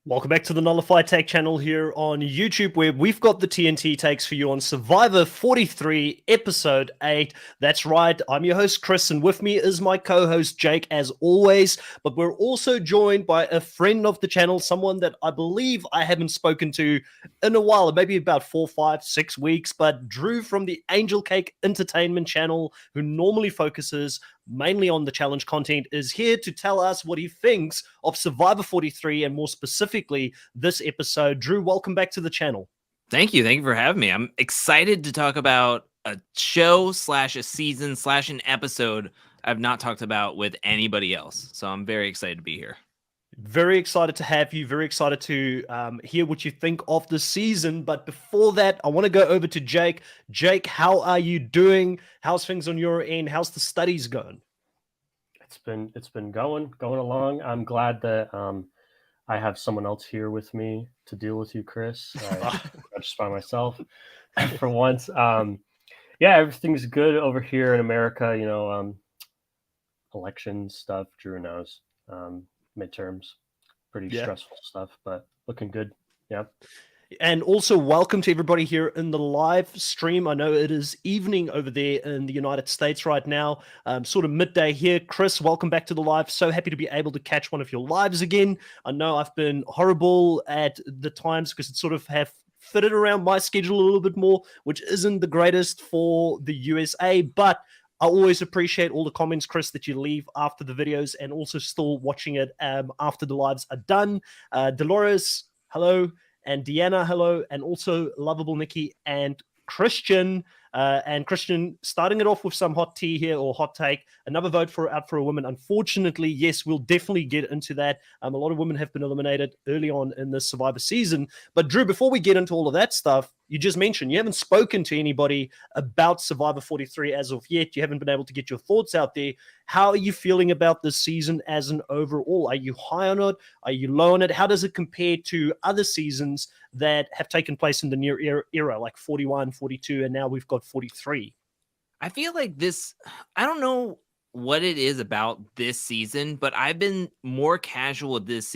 Welcome back to the Nullified Tech channel here on YouTube, where we've got the TNT takes for you on Survivor 43, Episode 8. That's right, I'm your host, Chris, and with me is my co-host, Jake, as always. But we're also joined by a friend of the channel, someone that I believe I haven't spoken to in a while, maybe about 4, 5, 6 weeks, but Drew from the Angelcake Entertainment channel, who normally focuses mainly on the challenge content, is here to tell us what he thinks of Survivor 43 and more specifically this episode. Drew, welcome back to the channel. Thank you for having me. I'm excited to talk about a show slash a season slash an episode I've not talked about with anybody else, so I'm very excited to be here. Very excited to have you. Very excited to hear what you think of the season. But before that, I want to go over to Jake. Jake, how are you doing? How's things on your end? How's the studies going? It's been going along. I'm glad that I have someone else here with me to deal with you, Chris. Not just by myself for once. Yeah, everything's good over here in America. You know, election stuff. Drew knows. Midterms, pretty stressful stuff, but looking good. Yeah. And also welcome to everybody here in the live stream. I know it is evening over there in the United States right now, sort of midday here. Chris, welcome back to the live. So happy to be able to catch one of your lives again. I know I've been horrible at the times because it sort of have fitted around my schedule a little bit more, which isn't the greatest for the USA, but I always appreciate all the comments, Chris, that you leave after the videos and also still watching it after the lives are done. Dolores, hello. And Deanna, hello. And also Lovable Nikki and Christian. And Christian, starting it off with some hot tea here or hot take. Another vote for Out for a Woman. Unfortunately, yes, we'll definitely get into that. A lot of women have been eliminated early on in this Survivor season. But Drew, before we get into all of that stuff, you just mentioned you haven't spoken to anybody about Survivor 43 as of yet. You haven't been able to get your thoughts out there. How are you feeling about this season as an overall? Are you high on it? Are you low on it? How does it compare to other seasons that have taken place in the near era, like 41, 42, and now we've got 43? I feel like this, I don't know what it is about this season, but I've been more casual with this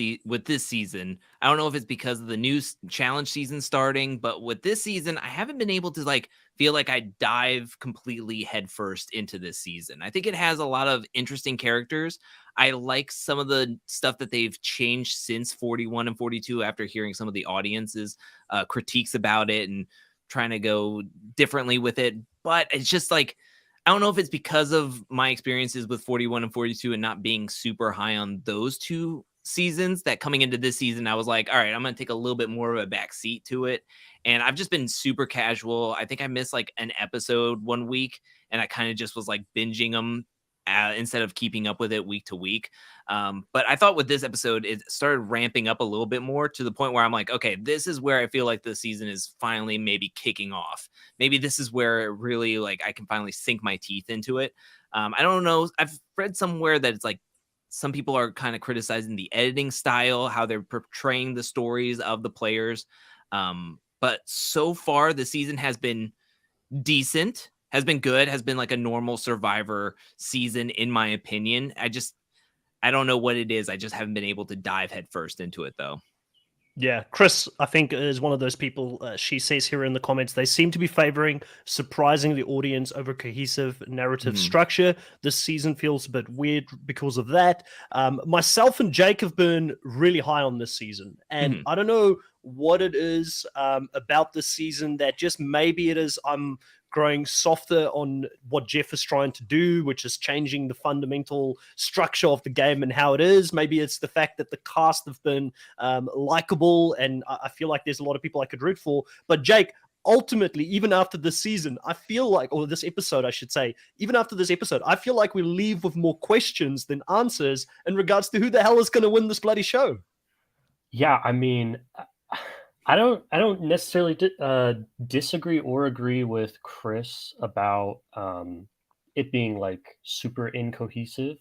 season. I don't know if it's because of the new challenge season starting, but with this season, I haven't been able to feel like I dive completely headfirst into this season. I think it has a lot of interesting characters. I like some of the stuff that they've changed since 41 and 42 after hearing some of the audience's critiques about it and trying to go differently with it. But it's just like, I don't know if it's because of my experiences with 41 and 42 and not being super high on those two seasons that coming into this season, I was like, all right, I'm going to take a little bit more of a back seat to it. And I've just been super casual. I think I missed like an episode one week and I kind of just was like binging them instead of keeping up with it week to week. But I thought with this episode, it started ramping up a little bit more to the point where I'm like, okay, this is where I feel like the season is finally maybe kicking off. Maybe this is where it really I can finally sink my teeth into it. I don't know. I've read somewhere that it's like some people are kind of criticizing the editing style, how they're portraying the stories of the players. But so far the season has been decent, has been good, has been like a normal Survivor season, in my opinion. I don't know what it is. I just haven't been able to dive headfirst into it, though. Yeah, Chris, I think, is one of those people. She says here in the comments, they seem to be favoring surprising the audience over cohesive narrative structure. This season feels a bit weird because of that. Myself and Jake have been really high on this season. And I don't know what it is about this season that just maybe it is I'm growing softer on what Jeff is trying to do, which is changing the fundamental structure of the game and how it is. Maybe it's the fact that the cast have been likable, and I feel like there's a lot of people I could root for. But Jake, ultimately, even after this season, I feel like, or this episode, I should say, even after this episode, I feel like we leave with more questions than answers in regards to who the hell is going to win this bloody show. Yeah, I mean, I don't necessarily disagree or agree with Chris about it being like super incohesive.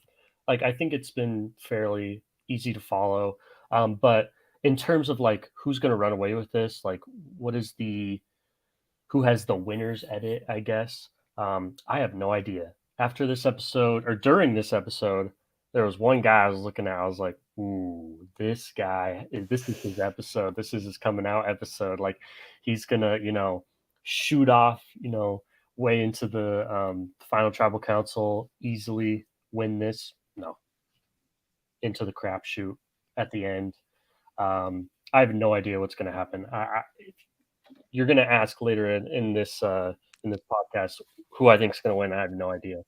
Like, I think it's been fairly easy to follow. But in terms of like who's going to run away with this, like what is who has the winner's edit, I guess. I have no idea. After this episode or during this episode, there was one guy I was looking at. I was like, "Ooh, this guy! This is his episode. This is his coming out episode. Like, he's gonna, shoot off, way into the final tribal council, easily win this. No, into the crapshoot at the end. I have no idea what's going to happen. You're going to ask later in this podcast who I think is going to win. I have no idea.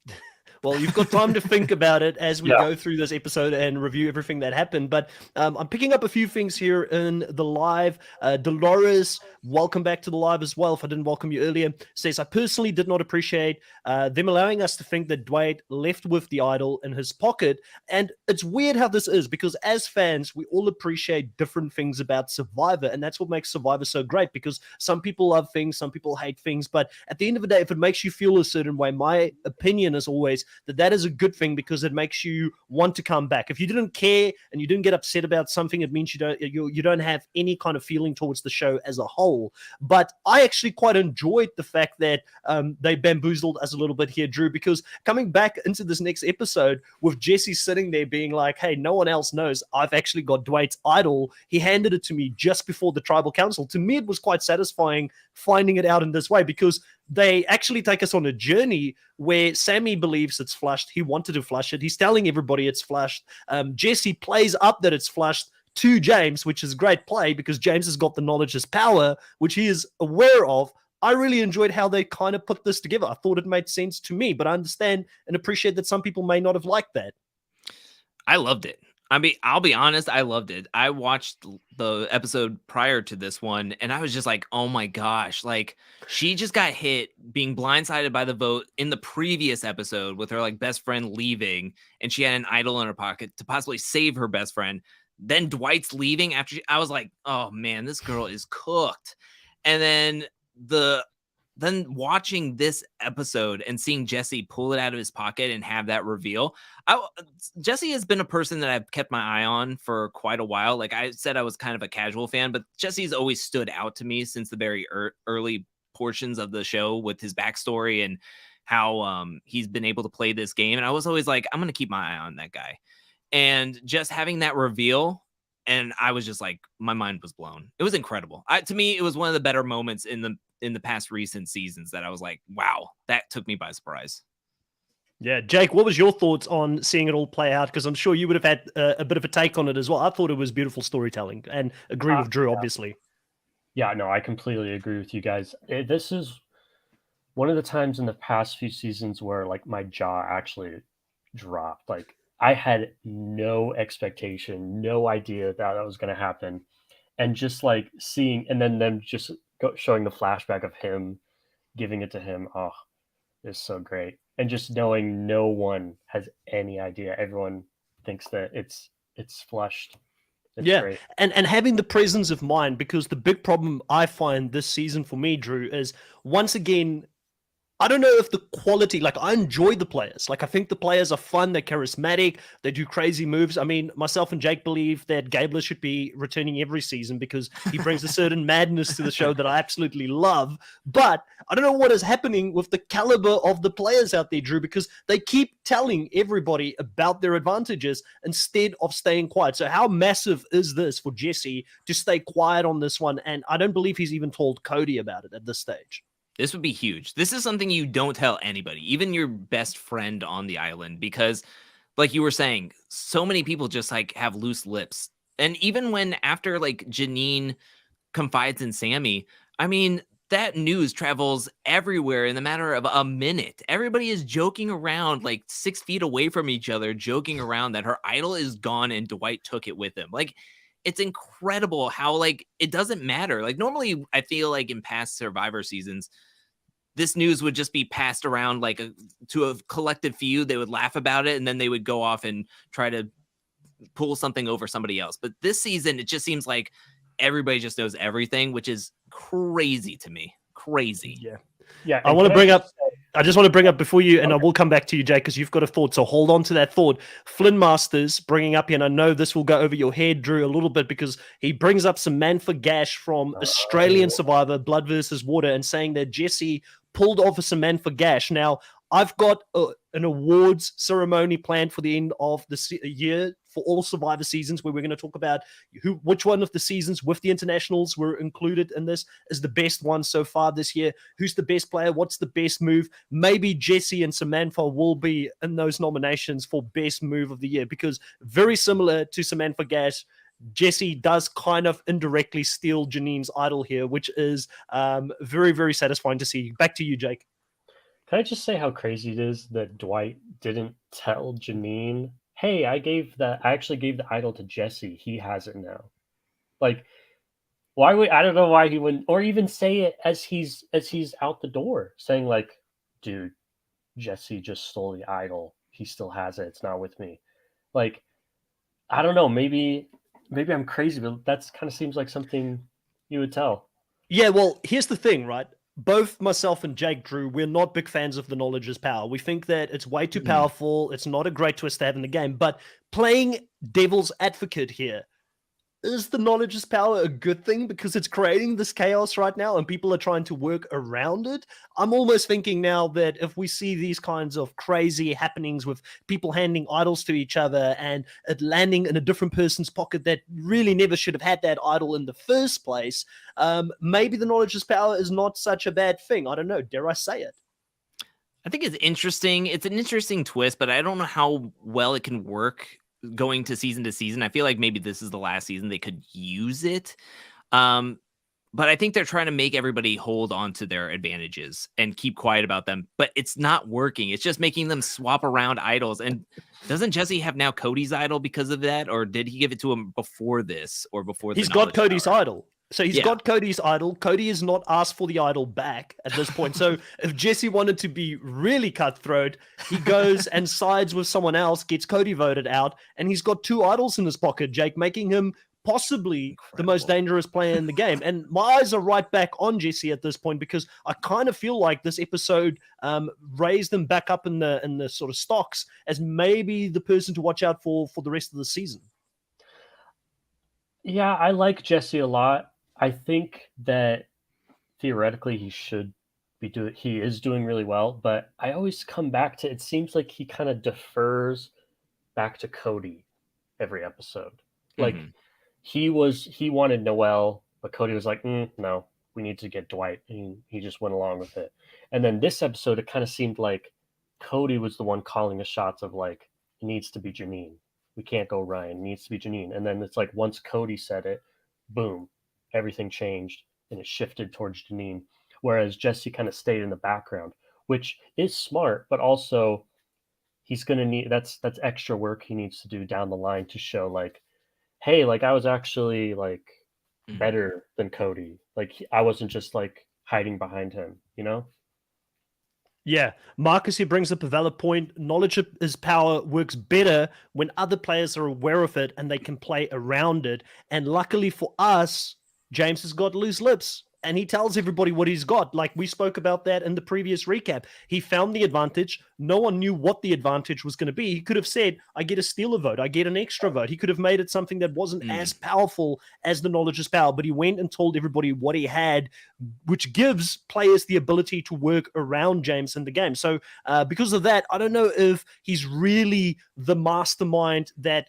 Well, you've got time to think about it as we Yeah. go through this episode and review everything that happened. But I'm picking up a few things here in the live. Dolores, welcome back to the live as well. If I didn't welcome you earlier, says, I personally did not appreciate them allowing us to think that Dwight left with the idol in his pocket. And it's weird how this is, because as fans, we all appreciate different things about Survivor. And that's what makes Survivor so great, because some people love things, some people hate things. But at the end of the day, if it makes you feel a certain way, my opinion is always that is a good thing, because it makes you want to come back. If you didn't care and you didn't get upset about something, it means you don't have any kind of feeling towards the show as a whole. But I actually quite enjoyed the fact that they bamboozled us a little bit here, Drew, because coming back into this next episode with Jesse sitting there being like, hey, no one else knows I've actually got Dwight's idol. He handed it to me just before the tribal council. To me, it was quite satisfying finding it out in this way, because they actually take us on a journey where Sammy believes it's flushed. He wanted to flush it. He's telling everybody it's flushed. Jesse plays up that it's flushed to James, which is great play, because James has got the knowledge as power, which he is aware of. I really enjoyed how they kind of put this together. I thought it made sense to me, but I understand and appreciate that some people may not have liked that. I loved it. I mean, I'll be honest, I loved it. I watched the episode prior to this one, and I was just like, oh my gosh, like, she just got hit being blindsided by the vote in the previous episode with her like best friend leaving, and she had an idol in her pocket to possibly save her best friend. Then Dwight's leaving after I was like, oh man, this girl is cooked. And then watching this episode and seeing Jesse pull it out of his pocket and have that reveal. Jesse has been a person that I've kept my eye on for quite a while. Like I said, I was kind of a casual fan, but Jesse's always stood out to me since the very early portions of the show with his backstory and how he's been able to play this game. And I was always like, I'm going to keep my eye on that guy. And just having that reveal, and I was just like, my mind was blown. It was incredible. To me, it was one of the better moments in the past recent seasons that I was like, wow, that took me by surprise. Yeah, Jake, what was your thoughts on seeing it all play out? Because I'm sure you would have had a bit of a take on it as well. I thought it was beautiful storytelling, and agree with Drew, obviously. Yeah, no, I completely agree with you guys. This is one of the times in the past few seasons where like my jaw actually dropped. Like I had no expectation, no idea that was going to happen. And just like seeing, and then them just showing the flashback of him giving it to him. Oh, it's so great. And just knowing no one has any idea. Everyone thinks that it's flushed. It's great. And having the presence of mind, because the big problem I find this season for me, Drew, is once again, I don't know if the quality, like I enjoy the players. Like I think the players are fun, they're charismatic, they do crazy moves. I mean, myself and Jake believe that Gabler should be returning every season because he brings a certain madness to the show that I absolutely love. But I don't know what is happening with the caliber of the players out there, Drew, because they keep telling everybody about their advantages instead of staying quiet. So how massive is this for Jesse to stay quiet on this one? And I don't believe he's even told Cody about it at this stage. This would be huge. This is something you don't tell anybody, even your best friend on the island, because like you were saying, so many people just like have loose lips. And even when after like Janine confides in Sammy, I mean, that news travels everywhere in the matter of a minute. Everybody is joking around like 6 feet away from each other, joking around that her idol is gone and Dwight took it with him. Like, it's incredible how, like, it doesn't matter. Like, normally I feel like in past Survivor seasons, this news would just be passed around like to a collective few. They would laugh about it and then they would go off and try to pull something over somebody else. But this season, it just seems like everybody just knows everything, which is crazy to me. Crazy. Yeah. I want to bring up. I just want to bring up before you, and I will come back to you, Jake, because you've got a thought. So hold on to that thought. Flynn Masters bringing up here, and I know this will go over your head, Drew, a little bit, because he brings up Samantha Gash from Australian Survivor, Blood versus Water, and saying that Jesse pulled off a Samantha Gash. Now, I've got an awards ceremony planned for the end of the year for all Survivor seasons, where we're going to talk about which one of the seasons with the internationals were included in this is the best one so far this year. Who's the best player? What's the best move? Maybe Jesse and Samantha will be in those nominations for best move of the year, because very similar to Samantha Gash, Jesse does kind of indirectly steal Janine's idol here, which is very, very satisfying to see. Back to you, Jake. Can I just say how crazy it is that Dwight didn't tell Janine, "Hey, I actually gave the idol to Jesse. He has it now." Like, I don't know why he wouldn't, or even say it as he's out the door, saying like, "Dude, Jesse just stole the idol. He still has it. It's not with me." Like, I don't know. Maybe I'm crazy, but that's kind of seems like something you would tell. Yeah, well, here's the thing, right? Both myself and Jake, Drew, we're not big fans of the knowledge is power. We think that it's way too powerful. It's not a great twist to have in the game. But playing devil's advocate here, is the knowledge is power a good thing because it's creating this chaos right now and people are trying to work around it? I'm almost thinking now that if we see these kinds of crazy happenings with people handing idols to each other and it landing in a different person's pocket that really never should have had that idol in the first place, maybe the knowledge is power is not such a bad thing. I don't know. Dare I say it? I think it's interesting. It's an interesting twist, but I don't know how well it can work going to season. I feel like maybe this is the last season they could use it. But I think they're trying to make everybody hold on to their advantages and keep quiet about them. But it's not working. It's just making them swap around idols. And doesn't Jesse have now Cody's idol because of that? Or did he give it to him before this or before? He's got Cody's idol. So he's got Cody's idol. Cody has not asked for the idol back at this point. So if Jesse wanted to be really cutthroat, he goes and sides with someone else, gets Cody voted out, and he's got two idols in his pocket, Jake, making him possibly the most dangerous player in the game. And my eyes are right back on Jesse at this point because I kind of feel like this episode raised him back up in the sort of stocks as maybe the person to watch out for the rest of the season. Yeah, I like Jesse a lot. I think that theoretically he is doing really well, but I always come back to, it seems like he kind of defers back to Cody every episode. Like he wanted Noelle, but Cody was like, no, we need to get Dwight. And he just went along with it. And then this episode, it kind of seemed like Cody was the one calling the shots of like, it needs to be Janine. We can't go Ryan. It needs to be Janine. And then it's like, once Cody said it, boom, everything changed and it shifted towards Janine. Whereas Jesse kind of stayed in the background, which is smart, but also he's going to need, that's extra work he needs to do down the line to show like, hey, like I was actually like better than Cody. Like I wasn't just like hiding behind him, you know? Yeah, Marcus here brings up a valid point. Knowledge is power works better when other players are aware of it and they can play around it. And luckily for us, James has got loose lips and he tells everybody what he's got. Like we spoke about that in the previous recap. He found the advantage. No one knew what the advantage was going to be. He could have said, I get a stealer vote. I get an extra vote. He could have made it something that wasn't as powerful as the knowledge is power, but he went and told everybody what he had, which gives players the ability to work around James in the game. So because of that, I don't know if he's really the mastermind that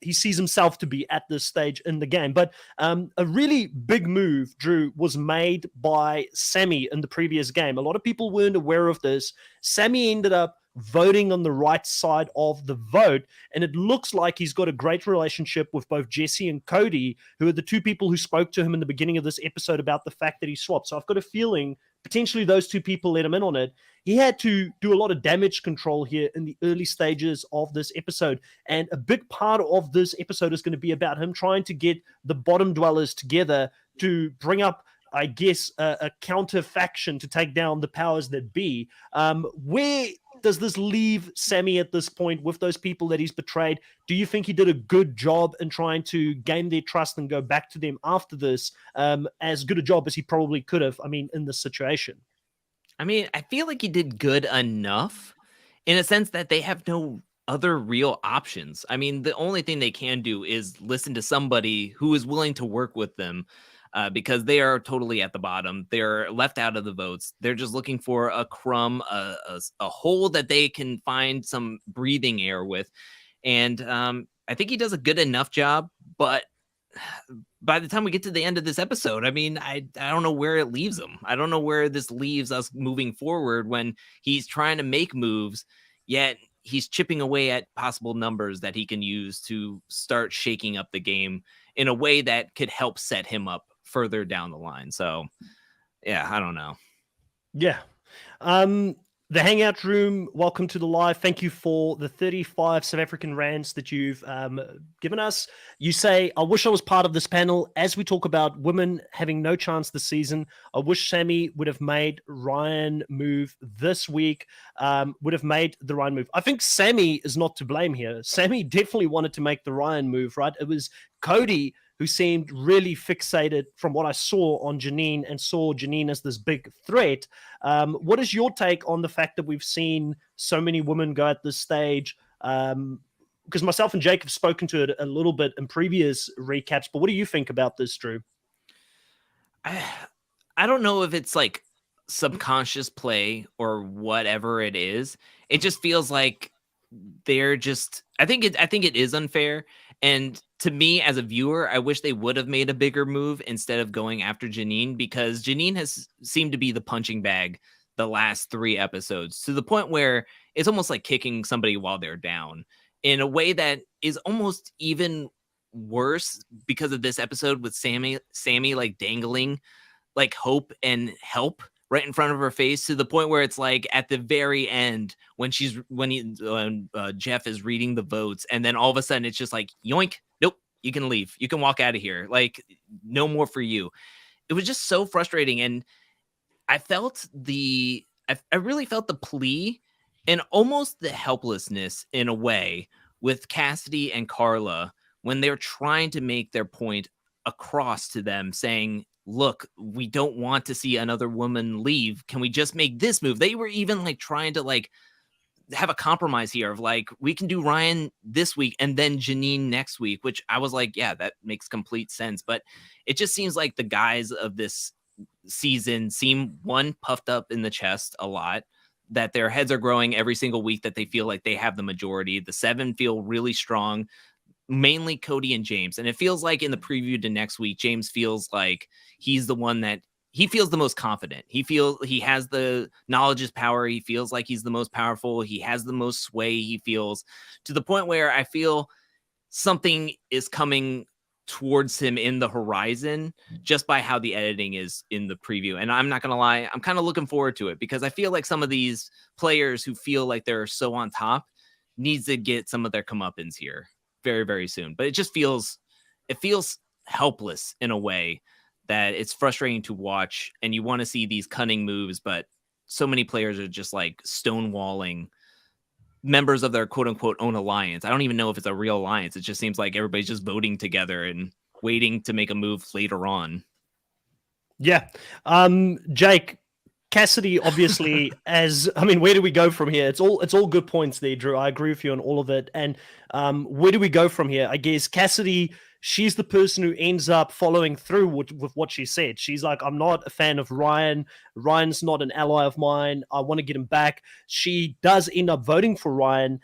he sees himself to be at this stage in the game. But a really big move, Drew, was made by Sammy in the previous game. A lot of people weren't aware of this. Sammy ended up voting on the right side of the vote. And it looks like he's got a great relationship with both Jesse and Cody, who are the two people who spoke to him in the beginning of this episode about the fact that he swapped. So I've got a feeling potentially those two people let him in on it. He had to do a lot of damage control here in the early stages of this episode. And a big part of this episode is going to be about him trying to get the bottom dwellers together to bring up, I guess, a counter faction to take down the powers that be. Where does this leave Sammy at this point with those people that he's betrayed? Do you think he did a good job in trying to gain their trust and go back to them after this, as good a job as he probably could have, in this situation? I mean, I feel like he did good enough in a sense that they have no other real options. I mean, the only thing they can do is listen to somebody who is willing to work with them, because they are totally at the bottom. They're left out of the votes. They're just looking for a crumb, a hole that they can find some breathing air with. And I think he does a good enough job, but by the time we get to the end of this episode, I don't know where it leaves him. I don't know where this leaves us moving forward when he's trying to make moves, yet he's chipping away at possible numbers that he can use to start shaking up the game in a way that could help set him up further down the line. So, yeah, I don't know. Yeah. The Hangout Room, welcome to the live. Thank you for the 35 South African rands that you've given us. You say, I wish I was part of this panel as we talk about women having no chance this season. I wish Sammy would have made Ryan move this week, would have made the Ryan move. I think Sammy is not to blame here. Sammy definitely wanted to make the Ryan move, right? It was Cody who seemed really fixated from what I saw on Janine and saw Janine as this big threat. What is your take on the fact that we've seen so many women go at this stage? Because myself and Jake have spoken to it a little bit in previous recaps, but what do you think about this, Drew? I don't know if it's like subconscious play or whatever it is. It just feels like they're just, I think it is unfair. And to me, as a viewer, I wish they would have made a bigger move instead of going after Janine, because Janine has seemed to be the punching bag the last 3 episodes, to the point where it's almost like kicking somebody while they're down in a way that is almost even worse because of this episode with Sammy like dangling like hope and help right in front of her face, to the point where it's like at the very end when Jeff is reading the votes, and then all of a sudden it's just like, yoink, nope, you can leave, you can walk out of here, like no more for you. It was just so frustrating, and I really felt the plea and almost the helplessness in a way with Cassidy and Carla when they're trying to make their point across to them, saying, look, we don't want to see another woman leave. Can we just make this move? They were even like trying to like have a compromise here of like, we can do Ryan this week and then Janine next week, which I was like, yeah, that makes complete sense. But it just seems like the guys of this season seem, one, puffed up in the chest a lot, that their heads are growing every single week, that they feel like they have the majority. The 7 feel really strong, mainly Cody and James. And it feels like in the preview to next week, James feels like he's the one that he feels the most confident. He feels he has the knowledge is power. He feels like he's the most powerful. He has the most sway. He feels, to the point where I feel something is coming towards him in the horizon just by how the editing is in the preview. And I'm not going to lie, I'm kind of looking forward to it, because I feel like some of these players who feel like they're so on top needs to get some of their comeuppance here very, very soon. But it feels helpless in a way that it's frustrating to watch, and you want to see these cunning moves, but so many players are just like stonewalling members of their quote unquote own alliance. I don't even know if it's a real alliance. It just seems like everybody's just voting together and waiting to make a move later on. Yeah. Jake, Cassidy, obviously, where do we go from here? It's all good points there, Drew. I agree with you on all of it. And where do we go from here? I guess Cassidy, she's the person who ends up following through with what she said. She's like, I'm not a fan of Ryan. Ryan's not an ally of mine. I want to get him back. She does end up voting for Ryan.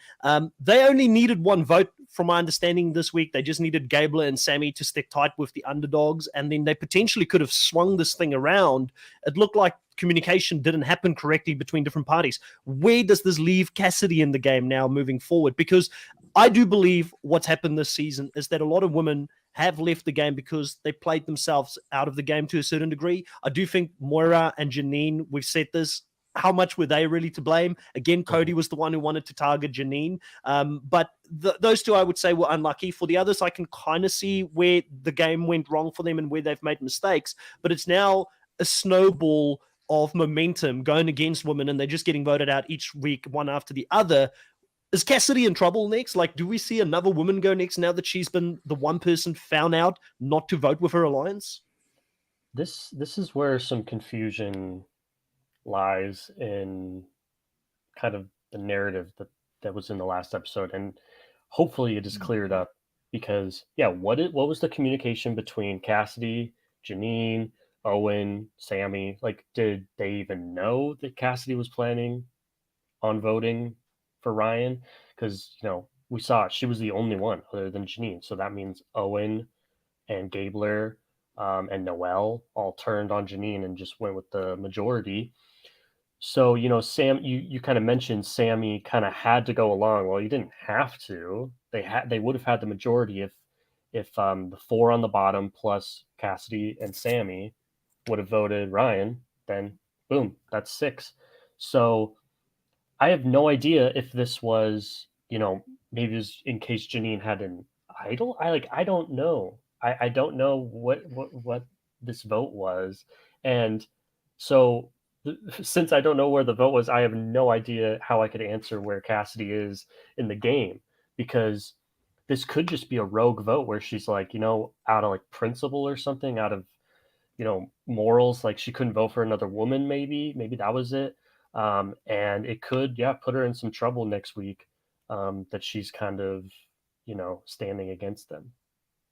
They only needed 1 vote, from my understanding, this week. They just needed Gabler and Sammy to stick tight with the underdogs, and then they potentially could have swung this thing around. It looked like communication didn't happen correctly between different parties. Where does this leave Cassidy in the game now moving forward? Because I do believe what's happened this season is that a lot of women have left the game because they played themselves out of the game to a certain degree. I do think Moira and Janine, we've said this, how much were they really to blame? Again, Cody was the one who wanted to target Janine. But those two, I would say, were unlucky. For the others, I can kind of see where the game went wrong for them and where they've made mistakes. But it's now a snowball of momentum going against women, and they're just getting voted out each week, one after the other. Is Cassidy in trouble next? Like, do we see another woman go next now that she's been the one person found out not to vote with her alliance? This is where some confusion lies in kind of the narrative that was in the last episode, and hopefully it is cleared up. Because what was the communication between Cassidy, Janine, Owen, Sammy? Like, did they even know that Cassidy was planning on voting for Ryan? Because we saw she was the only one other than Janine, so that means Owen and Gabler and Noelle all turned on Janine and just went with the majority. So, Sam, you kind of mentioned Sammy kind of had to go along. Well, you didn't have to. They would have had the majority if the 4 on the bottom plus Cassidy and Sammy would have voted Ryan. Then boom, that's 6. So I have no idea if this was, maybe it was in case Janine had an idol. I don't know. I don't know what this vote was, and so since I don't know where the vote was, I have no idea how I could answer where Cassidy is in the game, because this could just be a rogue vote where she's like, out of like principle or something, out of, morals, like she couldn't vote for another woman. Maybe that was it. And it could, put her in some trouble next week, that she's kind of, standing against them.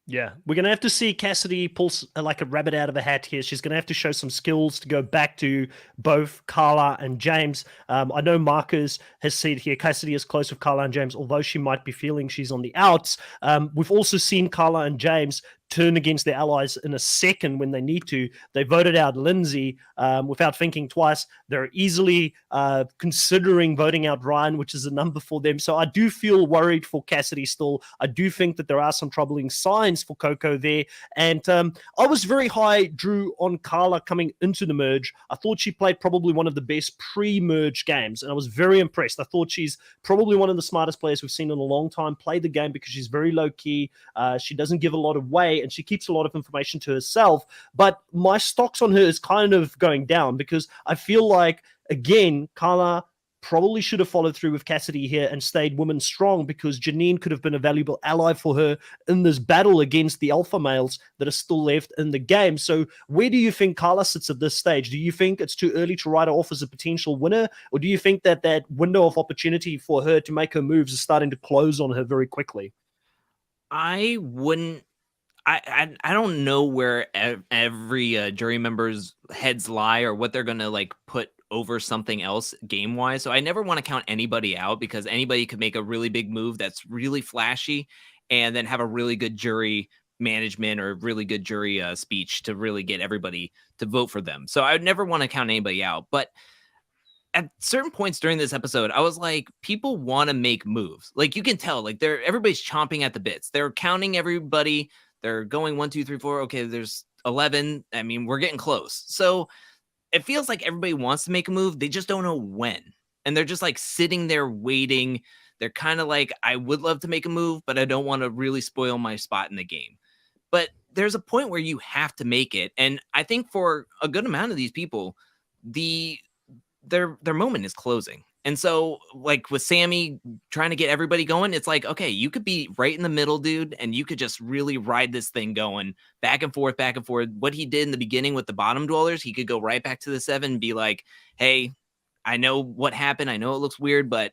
Yeah, we're going to have to see Cassidy pull like a rabbit out of a hat here. She's going to have to show some skills to go back to both Carla and James. I know Marcus has said here Cassidy is close with Carla and James, although she might be feeling she's on the outs. We've also seen Carla and James turn against their allies in a second when they need to. They voted out Lindsay without thinking twice. They're easily considering voting out Ryan, which is a number for them. So I do feel worried for Cassidy still. I do think that there are some troubling signs for Coco there. And I was very high, Drew, on Carla coming into the merge. I thought she played probably one of the best pre-merge games, and I was very impressed. I thought she's probably one of the smartest players we've seen in a long time play the game, because she's very low-key. She doesn't give a lot away, and she keeps a lot of information to herself. But my stocks on her is kind of going down, because I feel like, again, Carla probably should have followed through with Cassidy here and stayed women strong, because Janine could have been a valuable ally for her in this battle against the alpha males that are still left in the game. So where do you think Carla sits at this stage? Do you think it's too early to write her off as a potential winner? Or do you think that that window of opportunity for her to make her moves is starting to close on her very quickly? I wouldn't. I don't know where every jury member's heads lie, or what they're gonna like put over something else game wise. So I never want to count anybody out, because anybody could make a really big move that's really flashy, and then have a really good jury management or really good jury speech to really get everybody to vote for them. So I would never want to count anybody out. But at certain points during this episode, I was like, people want to make moves. Like, you can tell, like, everybody's chomping at the bits. They're counting everybody. They're going 1, 2, 3, 4. Okay, there's 11. I mean, we're getting close. So it feels like everybody wants to make a move. They just don't know when. And they're just like sitting there waiting. They're kind of like, I would love to make a move, but I don't want to really spoil my spot in the game. But there's a point where you have to make it. And I think for a good amount of these people, their moment is closing. And so, like with Sammy trying to get everybody going, it's like, okay, you could be right in the middle, dude, and you could just really ride this thing going back and forth, back and forth. What he did in the beginning with the bottom dwellers, he could go right back to the 7 and be like, hey, I know what happened. I know it looks weird, but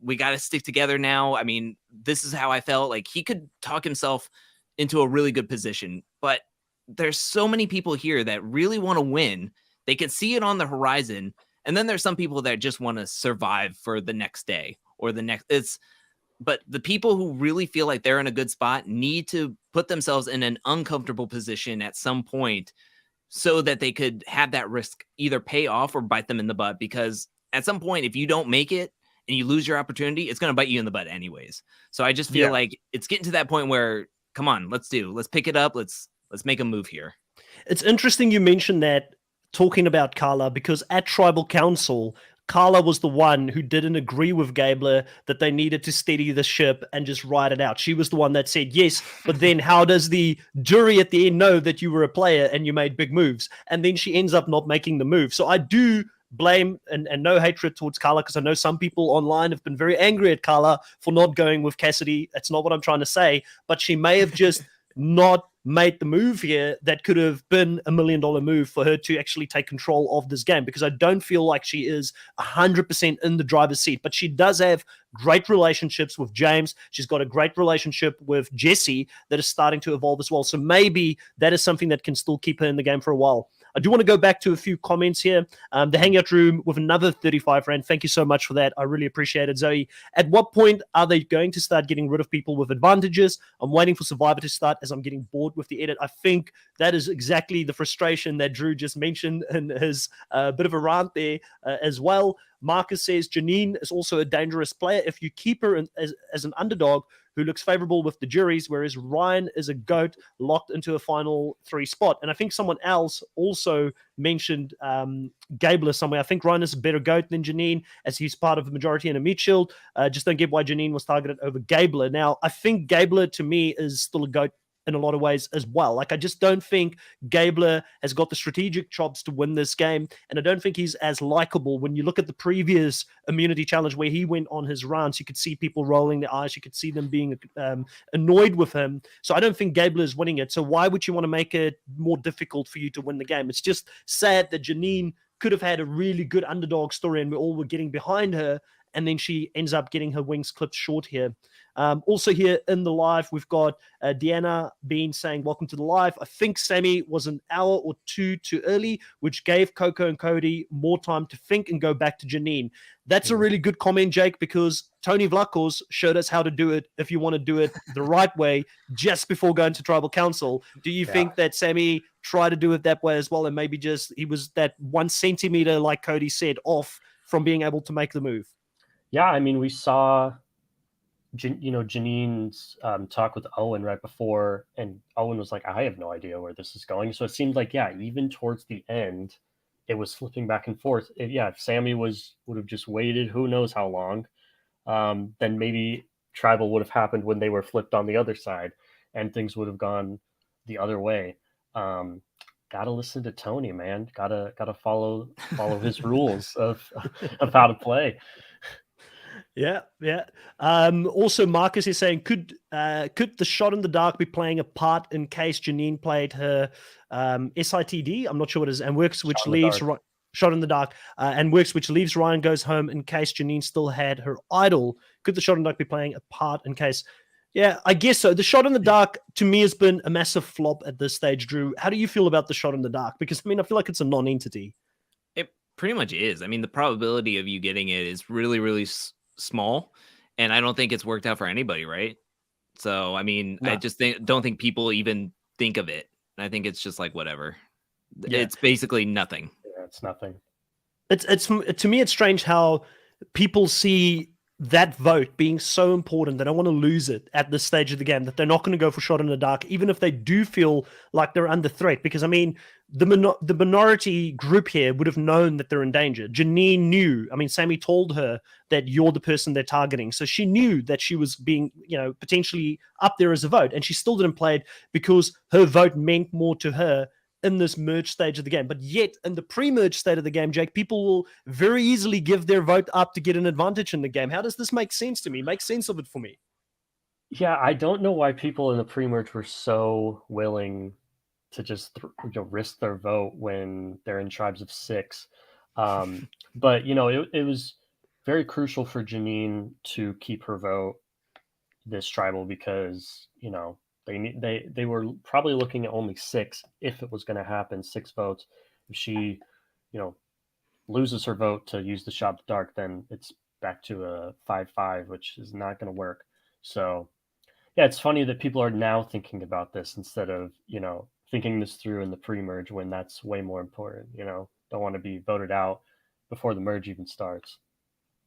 we got to stick together now. I mean, this is how I felt. Like, he could talk himself into a really good position. But there's so many people here that really want to win. They can see it on the horizon. And then there's some people that just want to survive for the next day or the next. But the people who really feel like they're in a good spot need to put themselves in an uncomfortable position at some point, so that they could have that risk either pay off or bite them in the butt. Because at some point, if you don't make it and you lose your opportunity, it's going to bite you in the butt anyways. So I just feel like it's getting to that point where, come on, let's pick it up. Let's make a move here. It's interesting you mentioned that, talking about Carla, because at Tribal Council, Carla was the one who didn't agree with Gabler that they needed to steady the ship and just ride it out. She was the one that said yes, but then how does the jury at the end know that you were a player and you made big moves? And then she ends up not making the move. So I do blame and no hatred towards Carla, because I know some people online have been very angry at Carla for not going with Cassidy. That's not what I'm trying to say, but she may have just not made the move here that could have been $1 million move for her to actually take control of this game, because I don't feel like she is 100% in the driver's seat, but she does have great relationships with James. She's got a great relationship with Jesse that is starting to evolve as well. So maybe that is something that can still keep her in the game for a while. I do want to go back to a few comments here. The Hangout Room with another 35 Rand. Thank you so much for that. I really appreciate it, Zoe. At what point are they going to start getting rid of people with advantages? I'm waiting for Survivor to start as I'm getting bored with the edit. I think that is exactly the frustration that Drew just mentioned in his bit of a rant there as well. Marcus says Janine is also a dangerous player if you keep her as an underdog who looks favorable with the juries, whereas Ryan is a GOAT locked into a final 3 spot. And I think someone else also mentioned Gabler somewhere. I think Ryan is a better GOAT than Janine, as he's part of the majority in a meat shield. Just don't get why Janine was targeted over Gabler. Now, I think Gabler, to me, is still a GOAT in a lot of ways as well. Like, I just don't think Gabler has got the strategic chops to win this game, and I don't think he's as likable. When you look at the previous immunity challenge where he went on his rounds, you could see people rolling their eyes, you could see them being annoyed with him. So I don't think Gabler is winning it. So why would you want to make it more difficult for you to win the game? It's just sad that Janine could have had a really good underdog story and we all were getting behind her, and then she ends up getting her wings clipped short here. Also here in the live, we've got Deanna Bean saying, welcome to the live. I think Sammy was an hour or two too early, which gave Coco and Cody more time to think and go back to Janine. That's a really good comment, Jake, because Tony Vlachos showed us how to do it if you want to do it the right way just before going to Tribal Council. Do you think that Sammy tried to do it that way as well, and maybe just he was that 1 centimeter, like Cody said, off from being able to make the move? Yeah, I mean, we saw Janine's talk with Owen right before, and Owen was like, I have no idea where this is going. So it seemed like, even towards the end, it was flipping back and forth. If Sammy would have just waited, who knows how long, then maybe Tribal would have happened when they were flipped on the other side, and things would have gone the other way. Gotta listen to Tony, man. Gotta follow his rules of how to play. Yeah. Also, Marcus is saying, could the shot in the dark be playing a part in case Janine played her SITD? I'm not sure what it is, and works, which leaves shot in the dark, and works, which leaves Ryan goes home in case Janine still had her idol. Could the shot in the dark be playing a part in case? Yeah, I guess so. The shot in the dark, to me, has been a massive flop at this stage, Drew. How do you feel about the shot in the dark? Because, I mean, I feel like it's a non-entity. It pretty much is. I mean, the probability of you getting it is really, really small, and I don't think it's worked out for anybody, right? So, I mean, no. I just don't think people even think of it. I think it's just like whatever. Yeah. It's basically nothing. Yeah, it's nothing. It's to me, it's strange how people see that vote being so important that I want to lose it at this stage of the game, that they're not going to go for shot in the dark, even if they do feel like they're under threat. Because, I mean, the minority group here would have known that they're in danger. Janine knew. I mean, Sammy told her that you're the person they're targeting. So she knew that she was being, potentially up there as a vote. And she still didn't play it because her vote meant more to her in this merge stage of the game. But yet, in the pre-merge state of the game, Jake, people will very easily give their vote up to get an advantage in the game. How does this make sense to me? Make sense of it for me. Yeah, I don't know why people in the pre-merge were so willing to just risk their vote when they're in tribes of 6. But, it was very crucial for Janine to keep her vote this tribal because, they were probably looking at only 6 if it was going to happen, 6 votes. If she, loses her vote to use the shot in the dark, then it's back to a 5-5, which is not going to work. So, yeah, it's funny that people are now thinking about this instead of, thinking this through in the pre-merge when that's way more important. Don't want to be voted out before the merge even starts.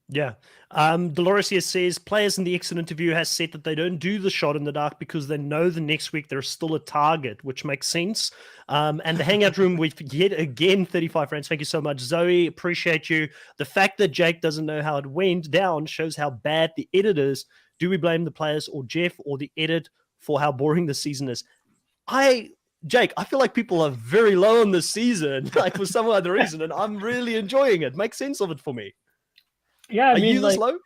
Yeah. Dolores here says players in the exit interview has said that they don't do the shot in the dark because they know the next week there's still a target, which makes sense. And the hangout room with yet again 35 friends. Thank you so much, Zoe. Appreciate you. The fact that Jake doesn't know how it went down shows how bad the edit is. Do we blame the players or Jeff or the edit for how boring the season is? Jake, I feel like people are very low on this season, like for some other reason, and I'm really enjoying it. Make sense of it for me. Yeah, Are you this low?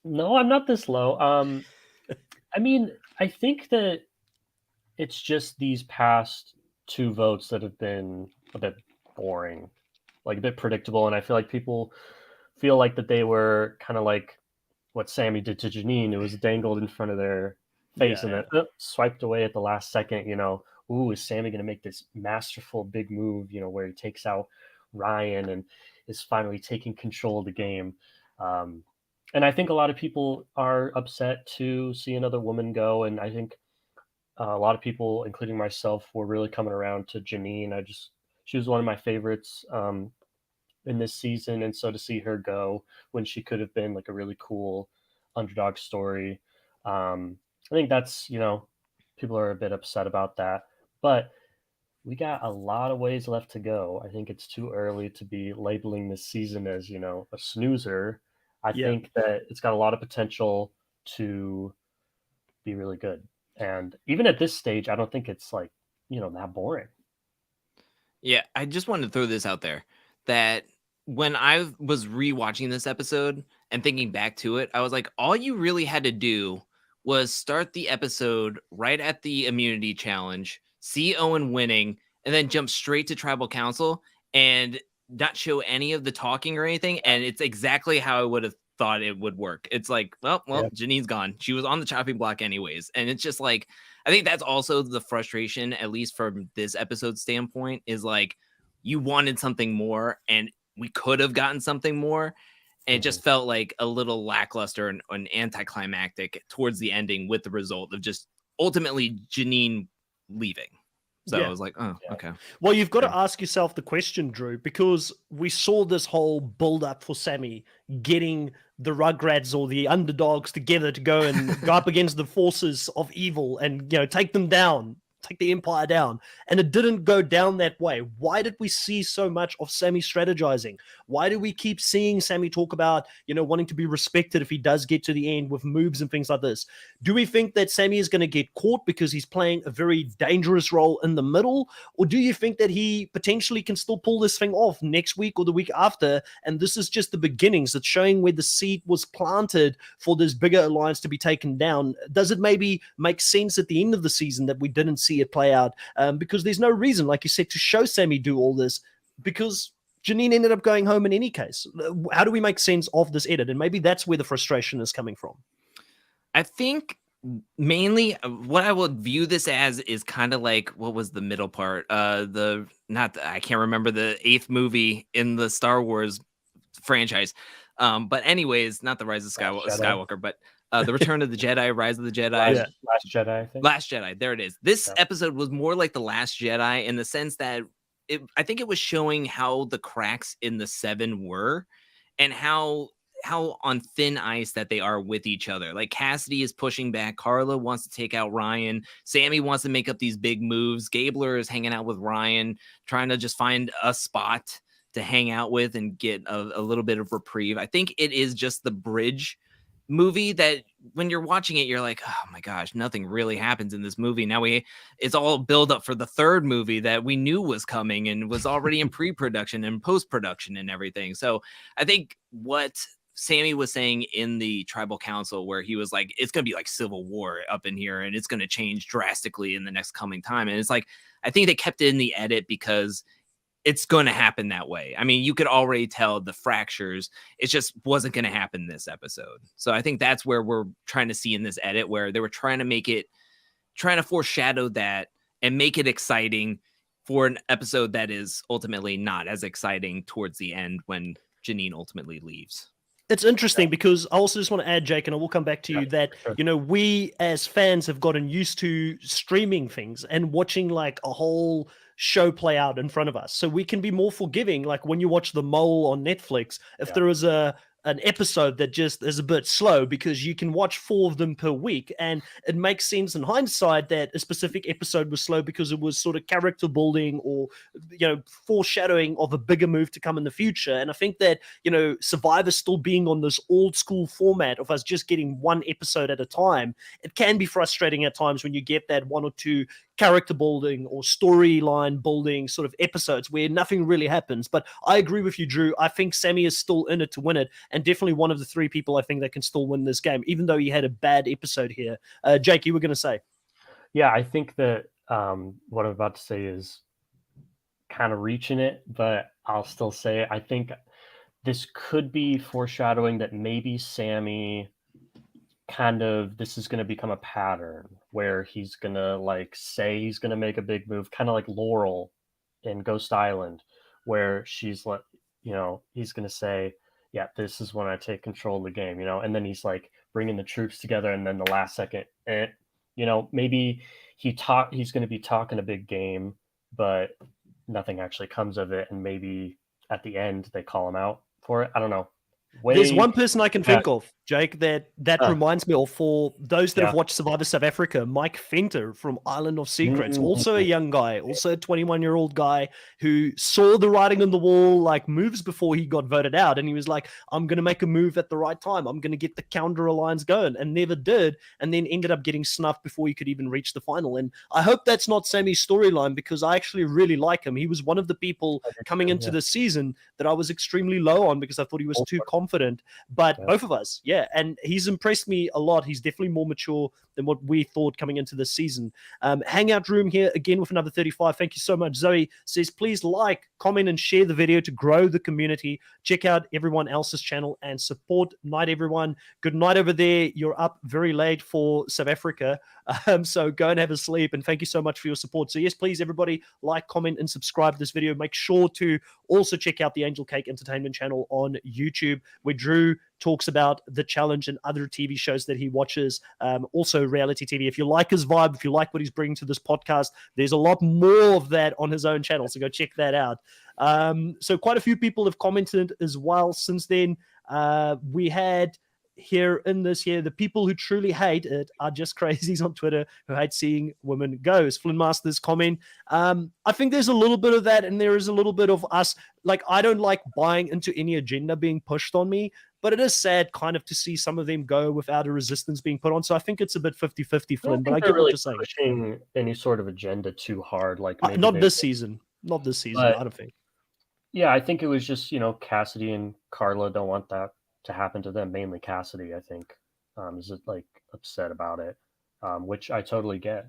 No, I'm not this low. I think that it's just these past 2 votes that have been a bit boring, like a bit predictable, and I feel like people feel like that they were kind of like what Sammy did to Janine. It was dangled in front of their face and then swiped away at the last second. Ooh, is Sammy going to make this masterful big move? Where he takes out Ryan and is finally taking control of the game. And I think a lot of people are upset to see another woman go, and I think a lot of people, including myself, were really coming around to Janine. She was one of my favorites in this season, and so to see her go when she could have been like a really cool underdog story, I think that's people are a bit upset about that, but we got a lot of ways left to go. I think it's too early to be labeling this season as a snoozer. I think that it's got a lot of potential to be really good, and even at this stage, I don't think it's like that boring. Yeah, I just wanted to throw this out there that when I was rewatching this episode and thinking back to it, I was like, all you really had to do was start the episode right at the immunity challenge, see Owen winning, and then jump straight to tribal council and not show any of the talking or anything. And it's exactly how I would have thought it would work. It's like, well, Janine's gone. She was on the chopping block anyways. And it's just like, I think that's also the frustration, at least from this episode standpoint, is like you wanted something more and we could have gotten something more. And it just felt like a little lackluster and anticlimactic towards the ending with the result of just ultimately Janine leaving. So I was like, oh, okay. Well, you've got to ask yourself the question, Drew, because we saw this whole build up for Sammy getting the Rugrats or the underdogs together to go and go up against the forces of evil and, take them down, take the empire down. And it didn't go down that way. Why did we see so much of Sammy strategizing? Why do we keep seeing Sammy talk about, wanting to be respected if he does get to the end with moves and things like this? Do we think that Sammy is going to get caught because he's playing a very dangerous role in the middle? Or do you think that he potentially can still pull this thing off next week or the week after? And this is just the beginnings. It's showing where the seed was planted for this bigger alliance to be taken down. Does it maybe make sense at the end of the season that we didn't see it play out? Because there's no reason, like you said, to show Sammy do all this because Janine ended up going home in any case. How do we make sense of this edit? And maybe that's where the frustration is coming from. I think mainly what I would view this as is kind of like, what was the middle part? I can't remember the 8th movie in the Star Wars franchise. But anyways, not the Rise of Skywalker, but the Return of the Jedi, Rise of the Jedi. Last Jedi, I think. Last Jedi. There it is. This episode was more like the Last Jedi in the sense that I think it was showing how the cracks in the 7 were and how on thin ice that they are with each other. Like Cassidy is pushing back. Carla wants to take out Ryan. Sammy wants to make up these big moves. Gabler is hanging out with Ryan, trying to just find a spot to hang out with and get a little bit of reprieve. I think it is just the bridge movie that when you're watching it, you're like, oh my gosh, nothing really happens in this movie. Now it's all build up for the 3rd movie that we knew was coming and was already in pre-production and post-production and everything. So I think what Sammy was saying in the tribal council where he was like, it's going to be like Civil War up in here and it's going to change drastically in the next coming time. And it's like, I think they kept it in the edit because it's going to happen that way. I mean, you could already tell the fractures. It just wasn't going to happen this episode. So I think that's where we're trying to see in this edit where they were trying to foreshadow that and make it exciting for an episode that is ultimately not as exciting towards the end when Janine ultimately leaves. It's interesting because I also just want to add, Jake, and I will come back to you, that, sure. we as fans have gotten used to streaming things and watching like a whole show play out in front of us. So we can be more forgiving. Like when you watch The Mole on Netflix, if there is an episode that just is a bit slow, because you can watch 4 of them per week, and it makes sense in hindsight that a specific episode was slow because it was sort of character building or foreshadowing of a bigger move to come in the future. And I think that Survivor still being on this old school format of us just getting one episode at a time, it can be frustrating at times when you get that 1 or 2 character building or storyline building sort of episodes where nothing really happens. But I agree with you, Drew. I think Sammy is still in it to win it, and definitely one of the 3 people I think that can still win this game, even though he had a bad episode here. Jake, you were going to say? Yeah, I think that what I'm about to say is kind of reaching it, but I'll still say it. I think this could be foreshadowing that maybe Sammy this is going to become a pattern where he's going to say he's going to make a big move, kind of like Laurel in Ghost Island, where she's he's going to say, yeah, this is when I take control of the game, and then he's like bringing the troops together, and then the last second, maybe he's going to be talking a big game, but nothing actually comes of it, and maybe at the end they call him out for it. I don't know. There's one person I can think of, Jake, that reminds me of, for those that have watched Survivor South Africa, Mike Fenter from Island of Secrets, also a young guy, also a 21-year-old guy who saw the writing on the wall like moves before he got voted out, and he was like, I'm going to make a move at the right time. I'm going to get the counter alliance going, and never did, and then ended up getting snuffed before he could even reach the final. And I hope that's not Sammy's storyline, because I actually really like him. He was one of the people coming into the season that I was extremely low on because I thought he was too confident, but both of us, and he's impressed me a lot. He's definitely more mature than what we thought coming into this season. Hangout room here again with another 35. Thank you so much. Zoe says, please like, comment, and share the video to grow the community. Check out everyone else's channel and support. Night, everyone. Good night over there. You're up very late for South Africa, so go and have a sleep, and thank you so much for your support. So yes, please, everybody, like, comment, and subscribe to this video. Make sure to also check out the Angelcake Entertainment channel on YouTube, where Drew talks about the challenge and other TV shows that he watches, also reality TV. If you like his vibe, if you like what he's bringing to this podcast, there's a lot more of that on his own channel, so go check that out. So quite a few people have commented as well since then. We had here in this year, the people who truly hate it are just crazies on Twitter who hate seeing women go. As Flynn Masters comment, I think there's a little bit of that, and there is a little bit of us. Like, I don't like buying into any agenda being pushed on me, but it is sad kind of to see some of them go without a resistance being put on. So I think it's a bit 50-50, Flynn, but I get what you're saying. Pushing any sort of agenda too hard, like not this season. Not this season, I don't think. Yeah, I think it was just, Cassidy and Carla don't want that to happen to them. Mainly Cassidy, I think, is upset about it, which I totally get,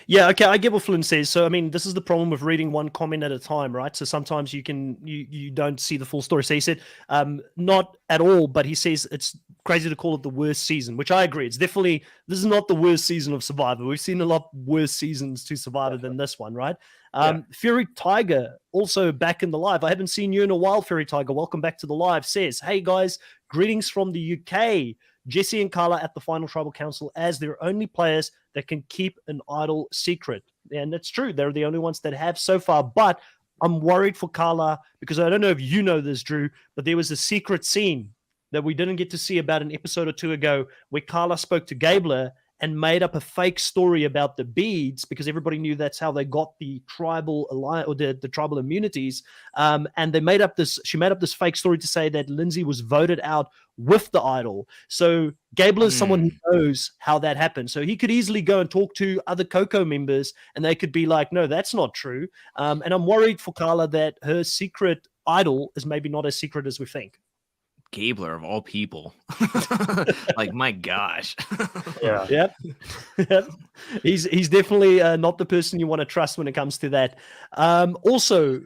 Yeah, okay, I get what Flynn says. So, I mean, this is the problem with reading one comment at a time, right? So sometimes you don't see the full story. So he said, not at all, but he says it's crazy to call it the worst season, which I agree. It's definitely, this is not the worst season of Survivor. We've seen a lot worse seasons to Survivor than this one, right? Fury Tiger, also back in the live. I haven't seen you in a while, Fury Tiger. Welcome back to the live. Says, hey guys, greetings from the UK. Jesse and Carla at the final tribal council as their only players that can keep an idol secret. And it's true. They're the only ones that have so far. But I'm worried for Carla because I don't know if you know this, Drew, but there was a secret scene that we didn't get to see about an episode or 2 ago where Carla spoke to Gabler and made up a fake story about the beads because everybody knew that's how they got the tribal alliance or the tribal immunities. And she made up this fake story to say that Lindsay was voted out with the idol. So Gabler is someone who knows how that happened. So he could easily go and talk to other Coco members and they could be like, no, that's not true. And I'm worried for Carla that her secret idol is maybe not as secret as we think. Gabler of all people. Like, my gosh. Yep. He's definitely not the person you want to trust when it comes to that. Also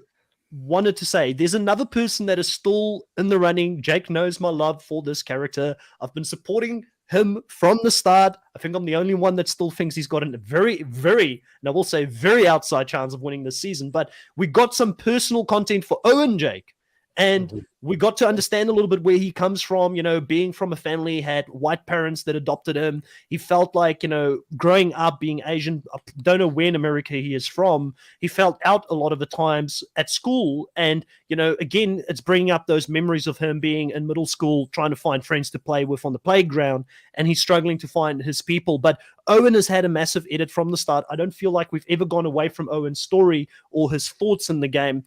wanted to say there's another person that is still in the running. Jake knows my love for this character. I've been supporting him from the start. I think I'm the only one that still thinks he's got a very, very, and I will say very outside chance of winning this season. But we got some personal content for Owen, Jake. And we got to understand a little bit where he comes from, being from a family, had white parents that adopted him. He felt like, growing up being Asian, I don't know where in America he is from, he felt out a lot of the times at school. And, again, it's bringing up those memories of him being in middle school, trying to find friends to play with on the playground, and he's struggling to find his people. But Owen has had a massive edit from the start. I don't feel like we've ever gone away from Owen's story or his thoughts in the game.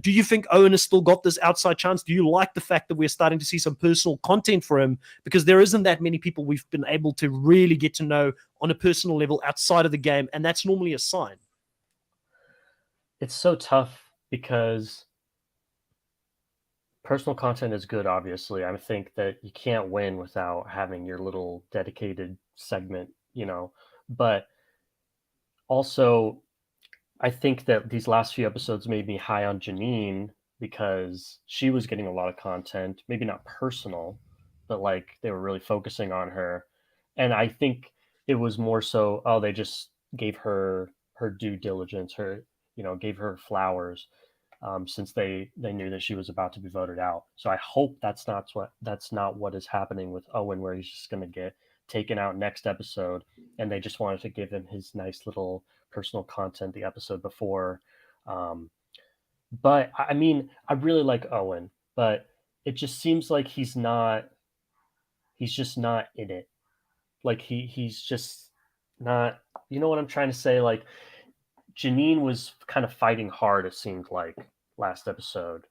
Do you think Owen has still got this outside chance? Do you like the fact that we're starting to see some personal content for him? Because there isn't that many people we've been able to really get to know on a personal level outside of the game, and that's normally a sign. It's so tough because personal content is good, obviously. I think that you can't win without having your little dedicated segment, but also I think that these last few episodes made me high on Janine because she was getting a lot of content, maybe not personal, but like they were really focusing on her. And I think it was more so, they just gave her due diligence, gave her flowers, since they knew that she was about to be voted out. So I hope that's not what is happening with Owen, where he's just going to get taken out next episode, and they just wanted to give him his nice little personal content the episode before. But I mean, I really like Owen, but it just seems like he's just not in it. Like he's just not, you know what I'm trying to say? Like Janine was kind of fighting hard, it seemed like, last episode.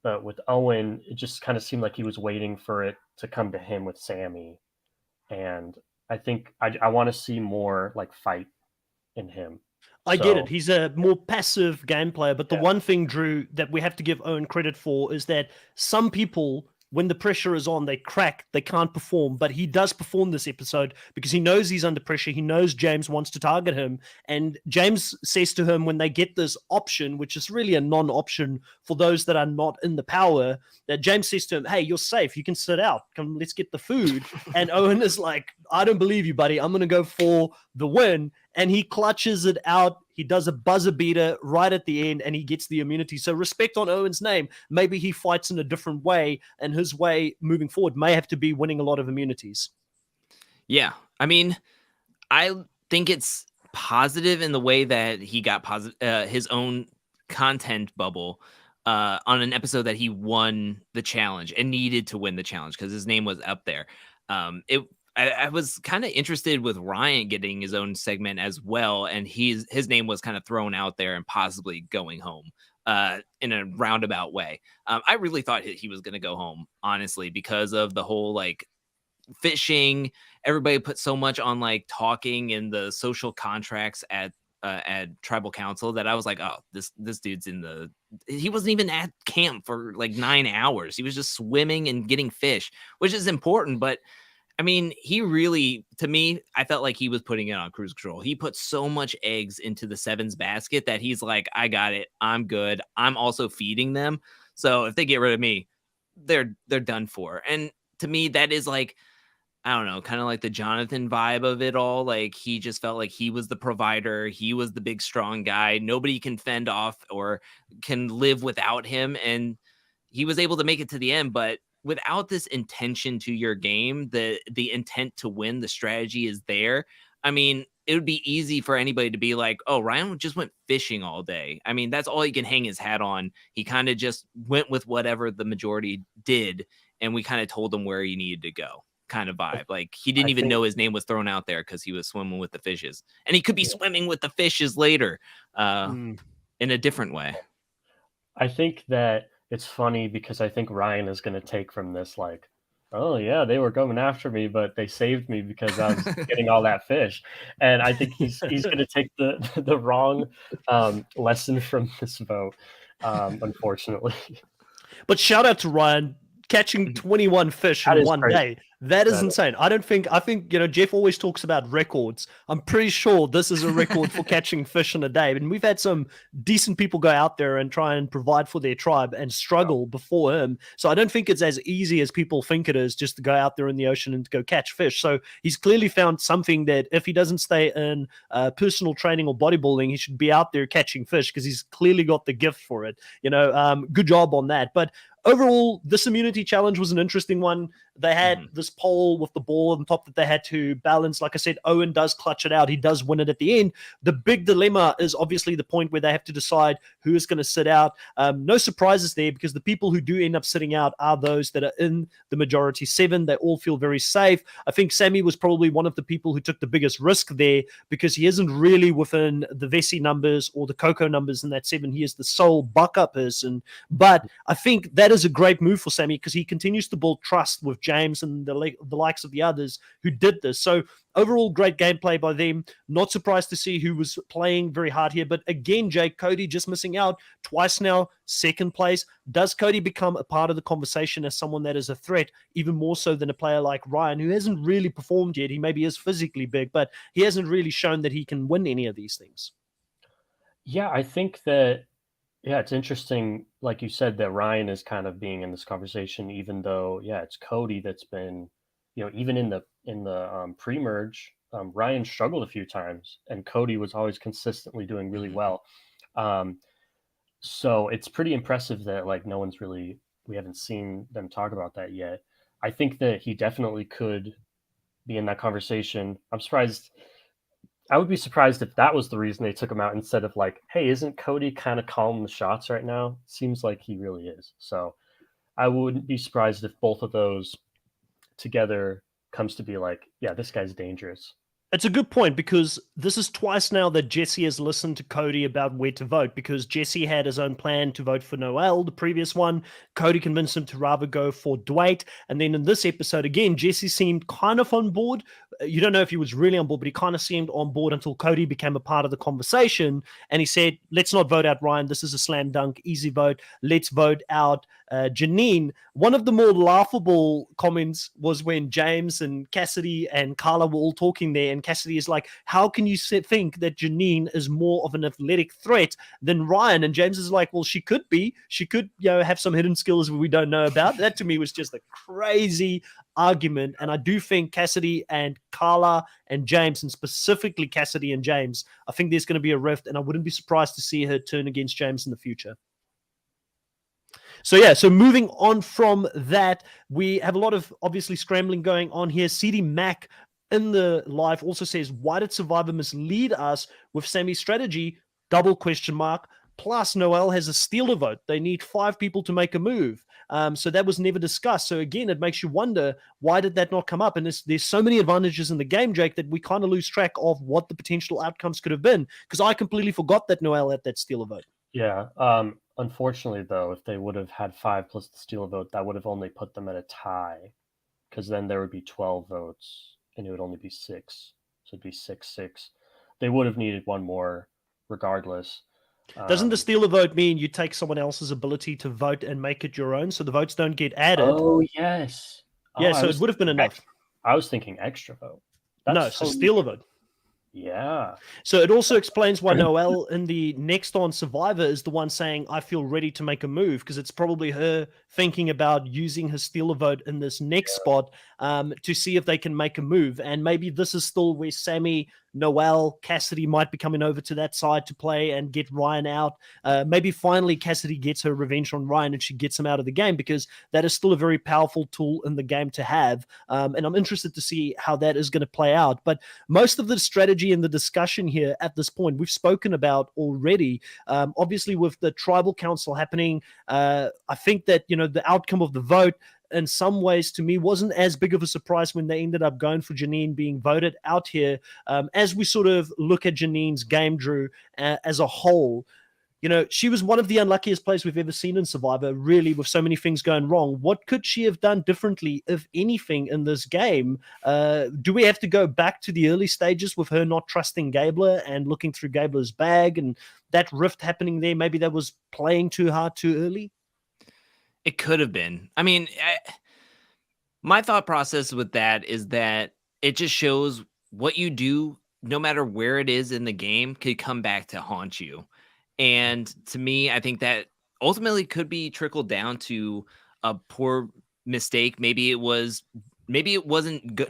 But with Owen, it just kind of seemed like he was waiting for it to come to him with Sammy. And I think I want to see more like fight in him. I get it. He's a more passive game player. But the one thing, Drew, that we have to give Owen credit for is that some people, when the pressure is on, they crack, they can't perform. But he does perform this episode because he knows he's under pressure. He knows James wants to target him. And James says to him when they get this option, which is really a non-option for those that are not in the power, that James says to him, hey, you're safe. You can sit out. Come, let's get the food. And Owen is like, I don't believe you, buddy. I'm going to go for the win. And he clutches it out. He does a buzzer beater right at the end, and he gets the immunity. So respect on Owen's name. Maybe he fights in a different way, and his way moving forward may have to be winning a lot of immunities. Yeah. I mean, I think it's positive in the way that he got his own content bubble on an episode that he won the challenge and needed to win the challenge because his name was up there. I was kind of interested with Ryan getting his own segment as well, and his name was kind of thrown out there and possibly going home in a roundabout way. I really thought he was going to go home, honestly, because of the whole like fishing. Everybody put so much on like talking and the social contracts at tribal council that I was like, oh, this dude's he wasn't even at camp for like 9 hours. He was just swimming and getting fish, which is important, but I mean, he really, to me, I felt like he was putting it on cruise control. He put so much eggs into the Sevens basket that he's like, I got it. I'm good. I'm also feeding them. So if they get rid of me, they're done for. And to me, that is like, I don't know, kind of like the Jonathan vibe of it all. Like he just felt like he was the provider. He was the big, strong guy. Nobody can fend off or can live without him. And he was able to make it to the end, but without this intention to your game, the intent to win, the strategy is there. I mean, it would be easy for anybody to be like, oh, Ryan just went fishing all day. I mean, that's all he can hang his hat on. He kind of just went with whatever the majority did, and we kind of told him where he needed to go, kind of vibe. Like he didn't even know his name was thrown out there because he was swimming with the fishes. And he could be swimming with the fishes later in a different way. I think that it's funny because I think Ryan is going to take from this like, oh yeah, they were coming after me, but they saved me because I was getting all that fish. And I think he's going to take the wrong lesson from this vote, unfortunately. But shout out to Ryan catching 21 fish in one day. That is That insane. I think, Jeff always talks about records. I'm pretty sure this is a record for catching fish in a day. And we've had some decent people go out there and try and provide for their tribe and struggle before him. So I don't think it's as easy as people think it is just to go out there in the ocean and to go catch fish. So he's clearly found something that if he doesn't stay in personal training or bodybuilding, he should be out there catching fish because he's clearly got the gift for it. Good job on that. But overall, this immunity challenge was an interesting one. They had this pole with the ball on top that they had to balance. Like I said, Owen does clutch it out. He does win it at the end. The big dilemma is obviously the point where they have to decide who is going to sit out. No surprises there because the people who do end up sitting out are those that are in the majority 7. They all feel very safe. I think Sammy was probably one of the people who took the biggest risk there because he isn't really within the Vessi numbers or the Coco numbers in that 7. He is the sole backup person. But I think that is a great move for Sammy because he continues to build trust with James and the likes of the others who did this. So overall, great gameplay by them. Not surprised to see who was playing very hard here. But again, Jake, Cody just missing out twice now, second place. Does Cody become a part of the conversation as someone that is a threat, even more so than a player like Ryan, who hasn't really performed yet? He maybe is physically big, but he hasn't really shown that he can win any of these things. Yeah, I think that it's interesting, like you said, that Ryan is kind of being in this conversation, even though, it's Cody that's been, even in the pre-merge, Ryan struggled a few times, and Cody was always consistently doing really well. So it's pretty impressive that like we haven't seen them talk about that yet. I think that he definitely could be in that conversation. I would be surprised if that was the reason they took him out instead of like, hey, isn't Cody kind of calling the shots right now? Seems like he really is. So I wouldn't be surprised if both of those together comes to be like, yeah, this guy's dangerous. It's a good point because this is twice now that Jesse has listened to Cody about where to vote because Jesse had his own plan to vote for Noel, the previous one. Cody convinced him to rather go for Dwight. And then in this episode, again, Jesse seemed kind of on board. You don't know if he was really on board, but he kind of seemed on board until Cody became a part of the conversation. And he said, let's not vote out Ryan. This is a slam dunk, easy vote. Let's vote out Janine. One of the more laughable comments was when James and Cassidy and Carla were all talking there, and Cassidy is like, how can you think that Janine is more of an athletic threat than Ryan? And James is like, well, she could be. She could, have some hidden skills we don't know about. That to me was just a crazy argument. And I do think Cassidy and Carla and James, and specifically Cassidy and James, I think there's going to be a rift, and I wouldn't be surprised to see her turn against James in the future. So moving on from that, we have a lot of obviously scrambling going on here. CD Mac in the live also says, why did Survivor mislead us with Sammy's strategy? Double question mark. Plus, Noel has a stealer vote. They need 5 people to make a move. So that was never discussed. So again, it makes you wonder, why did that not come up? And there's so many advantages in the game, Jake, that we kind of lose track of what the potential outcomes could have been. Because I completely forgot that Noel had that stealer vote. Yeah. Unfortunately, though, if they would have had 5 plus the stealer vote, that would have only put them at a tie. Because then there would be 12 votes, and it would only be 6. So it'd be 6-6. They would have needed one more regardless. Doesn't the stealer vote mean you take someone else's ability to vote and make it your own, so the votes don't get added? Oh, yes. Yeah, so it would have been enough. I was thinking extra vote. So stealer vote. Yeah. So it also explains why Noel in the next on Survivor is the one saying, I feel ready to make a move, because it's probably her thinking about using her stealer vote in this next spot to see if they can make a move. And maybe this is still where Sammy, Noel, Cassidy might be coming over to that side to play and get Ryan out. Maybe finally Cassidy gets her revenge on Ryan and she gets him out of the game, because that is still a very powerful tool in the game to have. And I'm interested to see how that is going to play out. But most of the strategy and the discussion here at this point, we've spoken about already. Obviously, with the tribal council happening, I think that, the outcome of the vote in some ways to me wasn't as big of a surprise when they ended up going for Janine being voted out here. As we sort of look at Janine's game, Drew, as a whole, she was one of the unluckiest players we've ever seen in Survivor, really, with so many things going wrong. What could she have done differently, if anything, in this game? Do we have to go back to the early stages with her not trusting Gabler and looking through Gabler's bag and that rift happening there? Maybe that was playing too hard too early? It could have been. I mean, My thought process with that is that it just shows what you do, no matter where it is in the game, could come back to haunt you. And to me, I think that ultimately could be trickled down to a poor mistake. Maybe it wasn't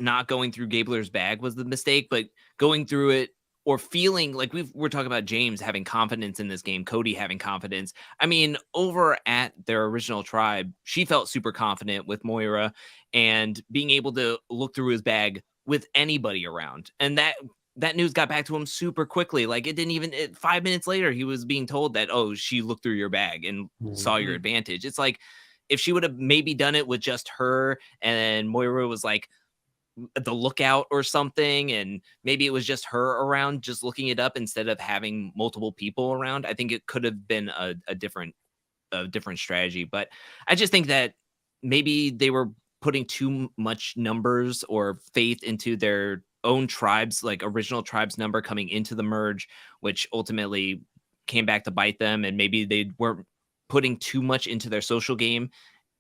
not going through Gabler's bag was the mistake, but going through it or feeling like we're talking about James having confidence in this game, Cody having confidence. I mean, over at their original tribe, she felt super confident with Moira and being able to look through his bag with anybody around. And that news got back to him super quickly. Like it didn't even 5 minutes later, he was being told that, oh, she looked through your bag and saw your advantage. It's like if she would have maybe done it with just her and Moira was like the lookout or something, and maybe it was just her around just looking it up instead of having multiple people around, I think it could have been a different strategy. But I just think that maybe they were putting too much numbers or faith into their own tribes, like original tribes number coming into the merge, which ultimately came back to bite them. And maybe they weren't putting too much into their social game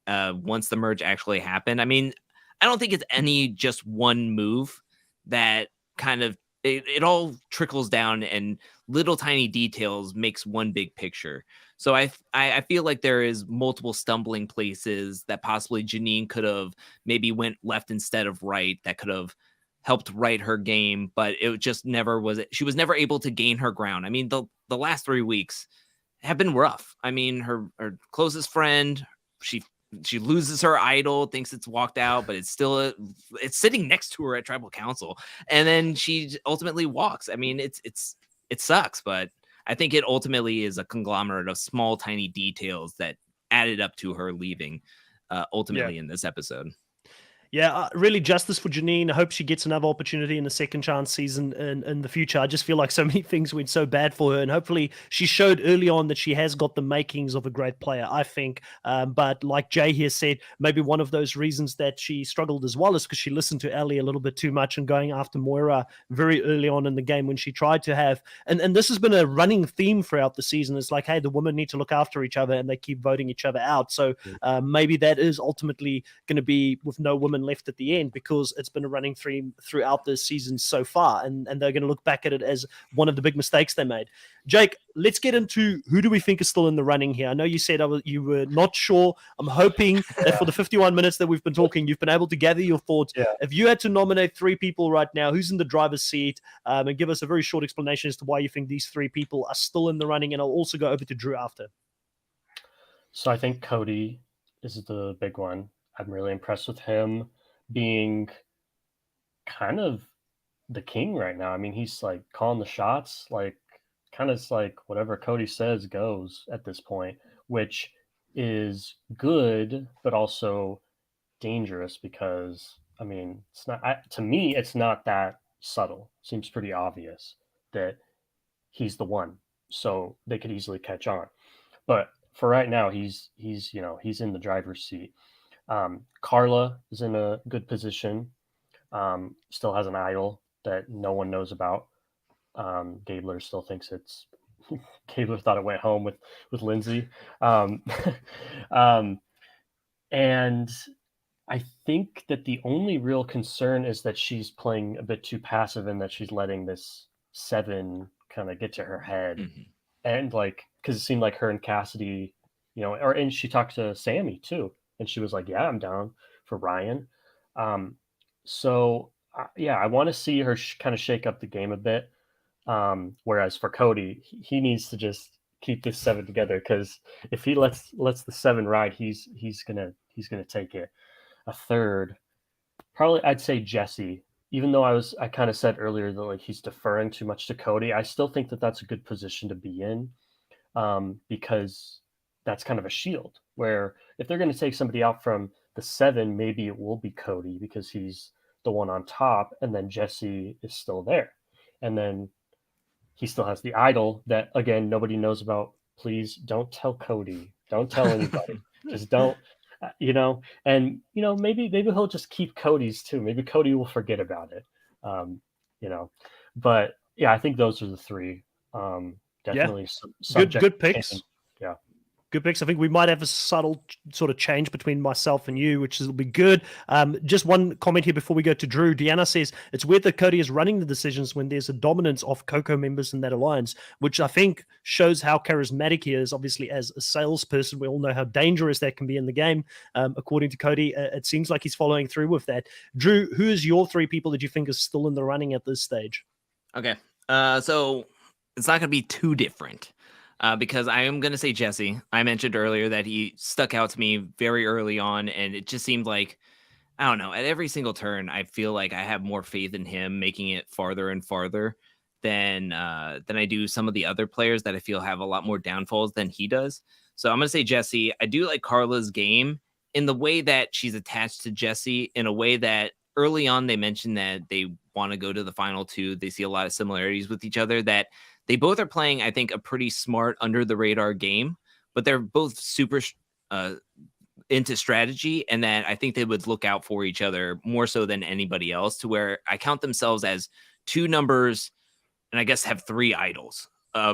once the merge actually happened. I mean, I don't think it's any just one move that kind of it all trickles down and little tiny details makes one big picture. So I feel like there is multiple stumbling places that possibly Janine could have maybe went left instead of right that could have helped right her game, but it just never was. She was never able to gain her ground. I mean, the last 3 weeks have been rough. I mean, her closest friend, she loses her idol, thinks it's walked out, but it's still it's sitting next to her at tribal council, and then she ultimately walks. I mean, it sucks, but I think it ultimately is a conglomerate of small, tiny details that added up to her leaving ultimately in this episode. Yeah, really justice for Janine. I hope she gets another opportunity in the second chance season in the future. I just feel like so many things went so bad for her, and hopefully she showed early on that she has got the makings of a great player, I think. But like Jay here said, maybe one of those reasons that she struggled as well is because she listened to Ellie a little bit too much and going after Moira very early on in the game when she tried to have, and this has been a running theme throughout the season. It's like, hey, the women need to look after each other, and they keep voting each other out. So maybe that is ultimately going to be with no women left at the end, because it's been a running theme throughout this season so far, and they're going to look back at it as one of the big mistakes they made. Jake, let's get into who do we think is still in the running here. I know you said you were not sure. I'm hoping that for the 51 minutes that we've been talking, you've been able to gather your thoughts. If you had to nominate 3 people right now, who's in the driver's seat, and give us a very short explanation as to why you think these 3 people are still in the running, and I'll also go over to Drew after. So I think Cody is the big one. I'm really impressed with him being kind of the king right now. I mean, he's like calling the shots, like kind of like whatever Cody says goes at this point, which is good, but also dangerous because, I mean, it's not, to me, it's not that subtle. Seems pretty obvious that he's the one. So they could easily catch on. But for right now, he's in the driver's seat. Carla is in a good position. Still has an idol that no one knows about. Gabler still thinks it's Gabler thought it went home with Lindsay. And I think that the only real concern is that she's playing a bit too passive and that she's letting this 7 kind of get to her head. Mm-hmm. And like, because it seemed like her and Cassidy, and she talked to Sammy too. And she was like, yeah, I'm down for Ryan. So I want to see her kind of shake up the game a bit. Whereas for Cody, he needs to just keep this 7 together, because if he lets the 7 ride, he's gonna take it. A third, probably I'd say Jesse. Even though I kind of said earlier that like he's deferring too much to Cody, I still think that that's a good position to be in, because that's kind of a shield where if they're going to take somebody out from the 7, maybe it will be Cody because he's the one on top, and then Jesse is still there, and then he still has the idol that again nobody knows about. Please don't tell Cody. Don't tell anybody. Just don't. And maybe he'll just keep Cody's too. Maybe Cody will forget about it. But yeah, I think those are the 3. Definitely good picks. Yeah. Good picks. I think we might have a subtle sort of change between myself and you, which will be good. Just one comment here before we go to Drew. Deanna says, it's weird that Cody is running the decisions when there's a dominance of Coco members in that alliance, which I think shows how charismatic he is. Obviously, as a salesperson, we all know how dangerous that can be in the game. According to Cody, it seems like he's following through with that. Drew, who is your three people that you think is still in the running at this stage? Okay. So it's not going to be too different. Because I am going to say Jesse. I mentioned earlier that he stuck out to me very early on, and it just seemed like, I don't know, at every single turn, I feel like I have more faith in him making it farther and farther than I do some of the other players that I feel have a lot more downfalls than he does. So I'm going to say Jesse. I do like Carla's game in the way that she's attached to Jesse, in a way that early on they mentioned that they want to go to the final two. They see a lot of similarities with each other, that they both are playing, I think, a pretty smart under the radar game, but they're both super into strategy, and that I think they would look out for each other more so than anybody else, to where I count themselves as two numbers and I guess have three idols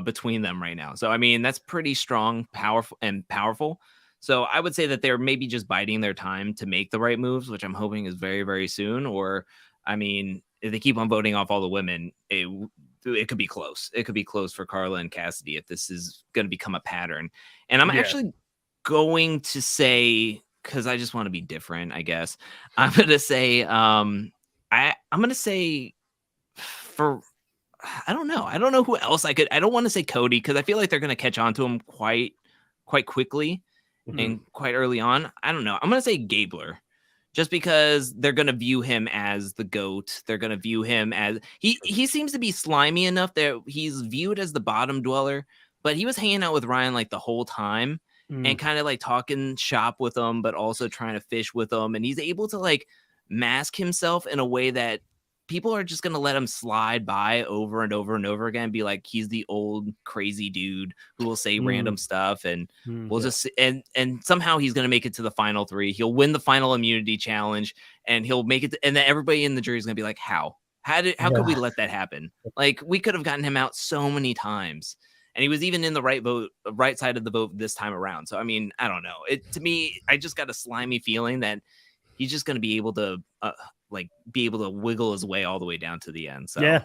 between them right now. So, I mean, that's pretty strong, powerful. So I would say that they're maybe just biding their time to make the right moves, which I'm hoping is very, very soon. Or, I mean, if they keep on voting off all the women, it could be close. It could be close for Carla and Cassidy if this is going to become a pattern. And I'm actually going to say, because I just want to be different, I guess, I'm going to say, I'm going to say for, I don't know who else I don't want to say Cody, because I feel like they're going to catch on to him quite quickly and quite early on. I don't know. I'm going to say Gabler. Just because they're going to view him as the GOAT. They're going to view him as... He seems to be slimy enough that he's viewed as the bottom dweller, but he was hanging out with Ryan like the whole time and kind of like talking shop with him, but also trying to fish with him. And he's able to like mask himself in a way that people are just going to let him slide by over and over and over again, be like, he's the old crazy dude who will say random stuff, and we'll just, and somehow he's going to make it to the final three. He'll win the final immunity challenge, and he'll make it. And then everybody in the jury is going to be like, how could we let that happen? Like, we could have gotten him out so many times. And he was even in the right side of the vote this time around. So, I mean, I don't know. To me, I just got a slimy feeling that he's just going to be able to, wiggle his way all the way down to the end. So yeah,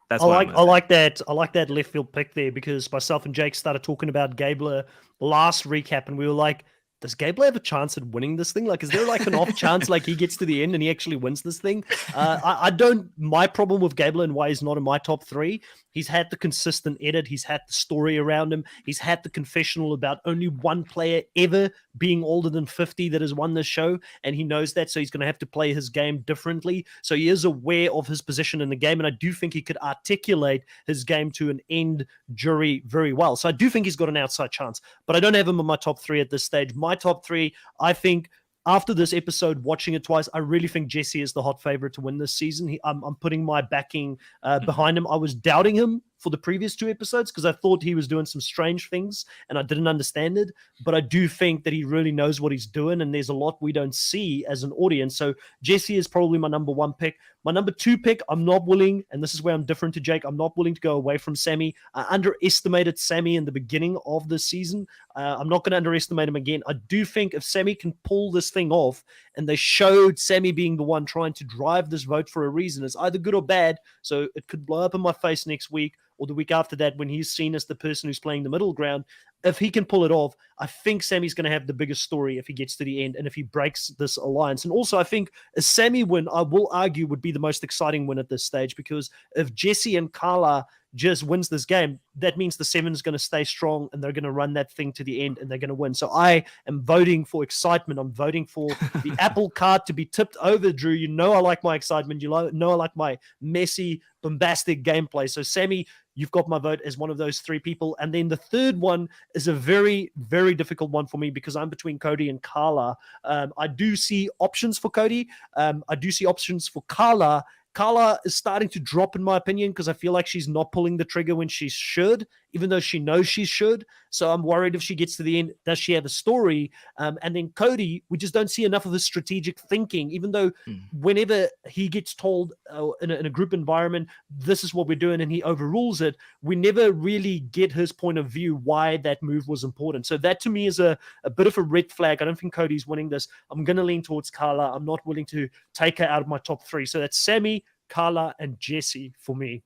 that's I like that. I like that left field pick there, because myself and Jake started talking about Gabler last recap, and we were like, does Gabler have a chance at winning this thing? Like, is there like an off chance like he gets to the end and he actually wins this thing? I don't. My problem with Gabler and why he's not in my top three, he's had the consistent edit. He's had the story around him. He's had the confessional about only one player ever being older than 50 that has won this show. And he knows that. So he's going to have to play his game differently. So he is aware of his position in the game. And I do think he could articulate his game to an end jury very well. So I do think he's got an outside chance, but I don't have him in my top three at this stage. My top three, I think, after this episode, watching it twice, I really think Jesse is the hot favorite to win this season. I'm putting my backing behind him. I was doubting him for the previous two episodes because I thought he was doing some strange things and I didn't understand it. But I do think that he really knows what he's doing, and there's a lot we don't see as an audience. So Jesse is probably my number one pick. My number two pick, I'm not willing, and this is where I'm different to Jake, I'm not willing to go away from Sammy. I underestimated Sammy in the beginning of the season. I'm not going to underestimate him again. I do think if Sammy can pull this thing off, and they showed Sammy being the one trying to drive this vote for a reason, it's either good or bad. So it could blow up in my face next week or the week after that when he's seen as the person who's playing the middle ground. If he can pull it off, I think Sammy's going to have the biggest story if he gets to the end and if he breaks this alliance. And also, I think a Sammy win, I will argue, would be the most exciting win at this stage, because if Jesse and Carla just wins this game, that means the Seven is going to stay strong and they're going to run that thing to the end and they're going to win. So I am voting for excitement. I'm voting for the apple cart to be tipped over, Drew. You know I like my excitement. You know I like my messy, bombastic gameplay. So Sammy, you've got my vote as one of those three people. And then the third one is a very, very difficult one for me because I'm between Cody and Carla. I do see options for Cody. I do see options for Carla. Carla is starting to drop, in my opinion, because I feel like she's not pulling the trigger when she should, even though she knows she should. So I'm worried if she gets to the end, does she have a story? And then Cody, we just don't see enough of his strategic thinking, even though whenever he gets told in a group environment, this is what we're doing, and he overrules it, we never really get his point of view why that move was important. So that to me is a bit of a red flag. I don't think Cody's winning this. I'm going to lean towards Carla. I'm not willing to take her out of my top 3. So that's Sammy, Carla, and Jessie for me.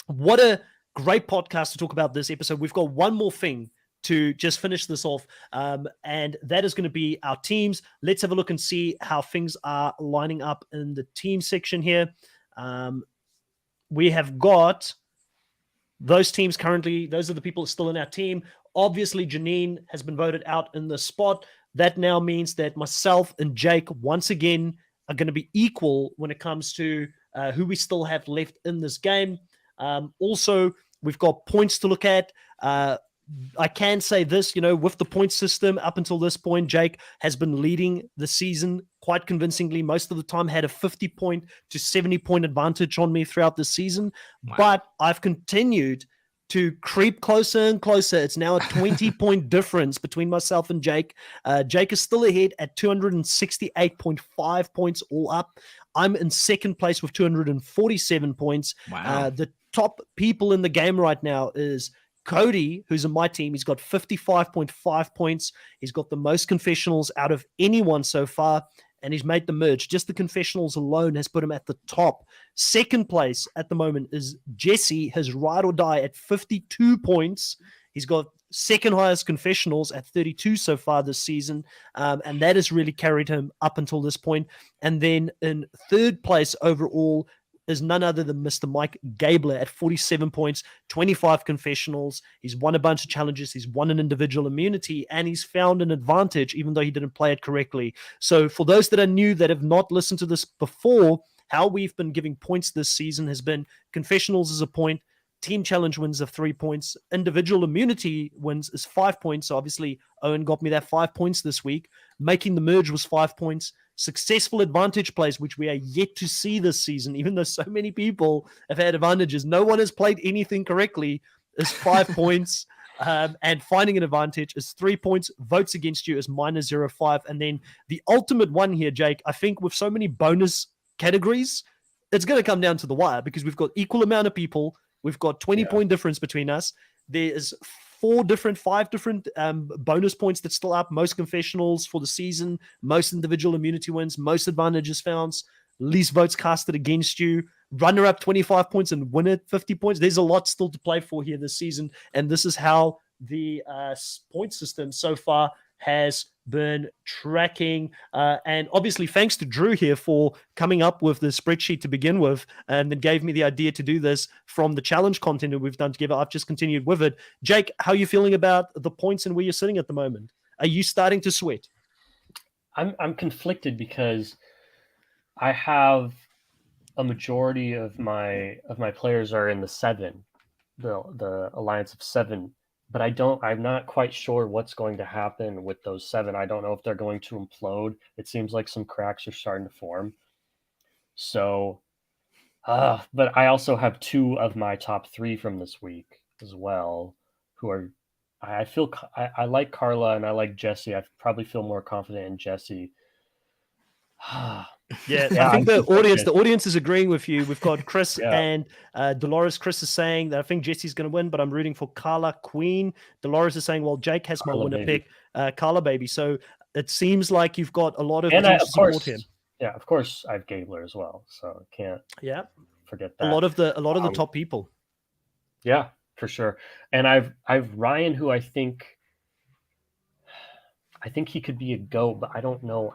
What a great podcast to talk about this episode. We've got one more thing to just finish this off, and that is going to be our teams. Let's have a look and see how things are lining up in the team section here. We have got those teams currently. Those are the people still in our team. Obviously, Janine has been voted out in the spot. That now means that myself and Jake, once again, are going to be equal when it comes to who we still have left in this game. Also, we've got points to look at. I can say this, with the point system up until this point, Jake has been leading the season quite convincingly. Most of the time had a 50-point to 70-point advantage on me throughout the season. Wow. But I've continued to creep closer and closer. It's now a 20-point difference between myself and Jake. Jake is still ahead at 268.5 points all up. I'm in second place with 247 points. Wow. The top people in the game right now is Cody, who's in my team. He's got 55.5 points. He's got the most confessionals out of anyone so far, and he's made the merge. Just the confessionals alone has put him at the top. Second place at the moment is Jesse, his ride or die at 52 points. He's got second highest confessionals at 32 so far this season, and that has really carried him up until this point. And then in third place overall is none other than Mr. Mike Gabler at 47 points, 25 confessionals. He's won a bunch of challenges. He's won an individual immunity, and he's found an advantage, even though he didn't play it correctly. So for those that are new, that have not listened to this before, how we've been giving points this season has been confessionals is a point, team challenge wins of 3 points, individual immunity wins is 5 points. So obviously Owen got me that 5 points this week. Making the merge was 5 points. Successful advantage plays, which we are yet to see this season, even though so many people have had advantages. No one has played anything correctly, is 5 points. And finding an advantage is 3 points. Votes against you is minus 0.5. And then the ultimate one here, Jake, I think with so many bonus categories, it's going to come down to the wire because we've got equal amount of people. We've got 20-point difference between us. There is 5 different bonus points that's still up. Most confessionals for the season, most individual immunity wins, most advantages found, least votes casted against you, runner up 25 points and win it 50 points. There's a lot still to play for here this season, and this is how the point system so far has been tracking. And obviously, thanks to Drew here for coming up with the spreadsheet to begin with, and then gave me the idea to do this from the challenge content that we've done together. I've just continued with it. Jake, how are you feeling about the points and where you're sitting at the moment? Are you starting to sweat? I'm conflicted because I have a majority of my players are in the 7, the alliance of 7. But I'm not quite sure what's going to happen with those 7. I don't know if they're going to implode. It seems like some cracks are starting to form. So, but I also have 2 of my top 3 from this week as well, who are, I like Carla and I like Jessie. I probably feel more confident in Jessie. Yeah, I think the audience is agreeing with you. We've got Chris and Dolores. Chris is saying that I think Jesse's going to win, but I'm rooting for Carla Queen. Dolores is saying, well, Jake has my winner pick, Carla Baby. So it seems like you've got a lot of support here. Yeah, of course I have Gabler as well, so can't forget that. A lot of the top people. Yeah, for sure. And I've Ryan, who I think he could be a GOAT, but I don't know.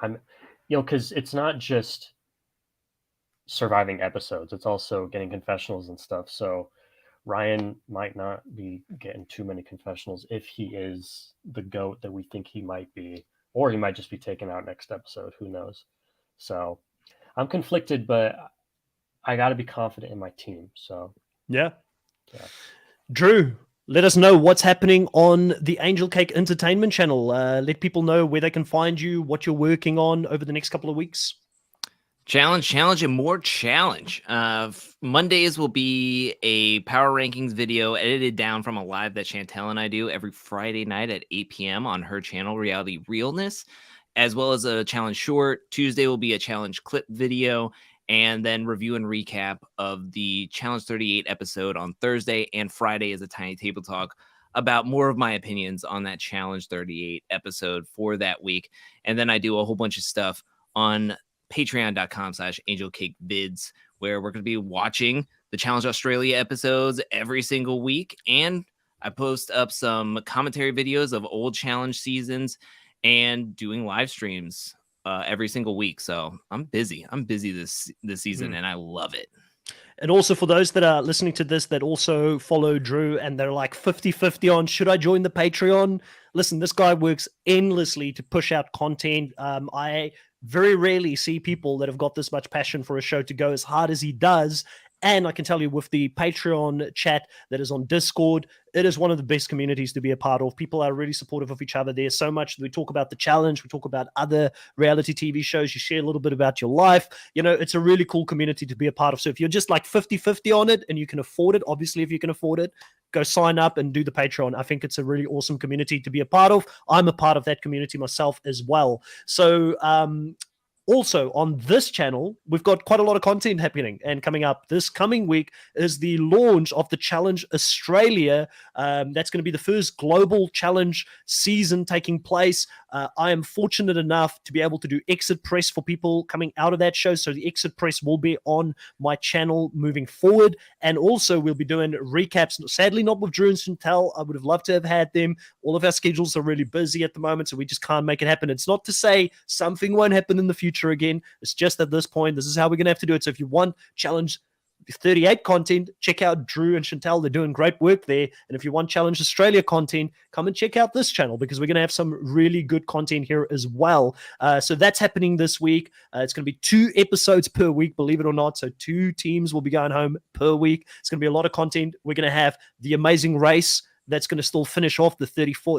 Because it's not just surviving episodes, it's also getting confessionals and stuff. So Ryan might not be getting too many confessionals if he is the GOAT that we think he might be, or he might just be taken out next episode. Who knows? So I'm conflicted, but I got to be confident in my team. So yeah. Drew, let us know what's happening on the Angelcake Entertainment channel. Let people know where they can find you, what you're working on over the next couple of weeks. Challenge, and more challenge. Mondays will be a power rankings video edited down from a live that Chantel and I do every Friday night at 8 p.m. on her channel, Reality Realness, as well as a challenge short. Tuesday will be a challenge clip video, and then review and recap of the Challenge 38 episode on Thursday. And Friday is a tiny table talk about more of my opinions on that Challenge 38 episode for that week. And then I do a whole bunch of stuff on patreon.com/angelcakevids, where we're going to be watching the Challenge Australia episodes every single week. And I post up some commentary videos of old challenge seasons and doing live streams every single week. So I'm busy. I'm busy this season, and I love it. And also for those that are listening to this that also follow Drew and they're like 50-50 on should I join the Patreon? Listen, this guy works endlessly to push out content. I very rarely see people that have got this much passion for a show to go as hard as he does. And I can tell you with the Patreon chat that is on Discord, it is one of the best communities to be a part of. People are really supportive of each other. There's so much. We talk about the challenge. We talk about other reality TV shows. You share a little bit about your life. You know, it's a really cool community to be a part of. So if you're just like 50-50 on it and you can afford it, obviously, if you can afford it, go sign up and do the Patreon. I think it's a really awesome community to be a part of. I'm a part of that community myself as well. So, also, on this channel, we've got quite a lot of content happening and coming up. This coming week is the launch of the Challenge Australia. That's going to be the first global challenge season taking place. I am fortunate enough to be able to do exit press for people coming out of that show. So the exit press will be on my channel moving forward. And also, we'll be doing recaps. Sadly, not with Drew and Chantel. I would have loved to have had them. All of our schedules are really busy at the moment, so we just can't make it happen. It's not to say something won't happen in the future again. It's just at this point, this is how we're going to have to do it. So if you want Challenge 38 content, check out Drew and Chantel. They're doing great work there. And if you want Challenge Australia content, come and check out this channel because we're going to have some really good content here as well. So that's happening this week. It's going to be 2 episodes per week, believe it or not. So 2 teams will be going home per week. It's going to be a lot of content. We're going to have The Amazing Race. That's going to still finish off the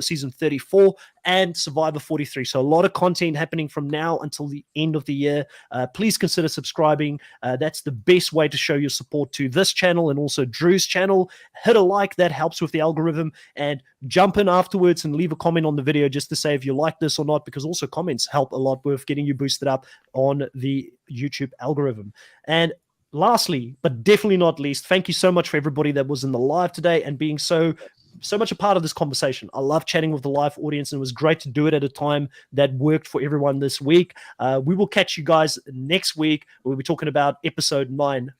season 34 and Survivor 43. So a lot of content happening from now until the end of the year. Please consider subscribing. That's the best way to show your support to this channel and also Drew's channel. Hit a like. That helps with the algorithm. And jump in afterwards and leave a comment on the video just to say if you like this or not, because also comments help a lot with getting you boosted up on the YouTube algorithm. And lastly, but definitely not least, thank you so much for everybody that was in the live today and being so much a part of this conversation. I love chatting with the live audience, and it was great to do it at a time that worked for everyone this week. We will catch you guys next week. We'll be talking about episode 9.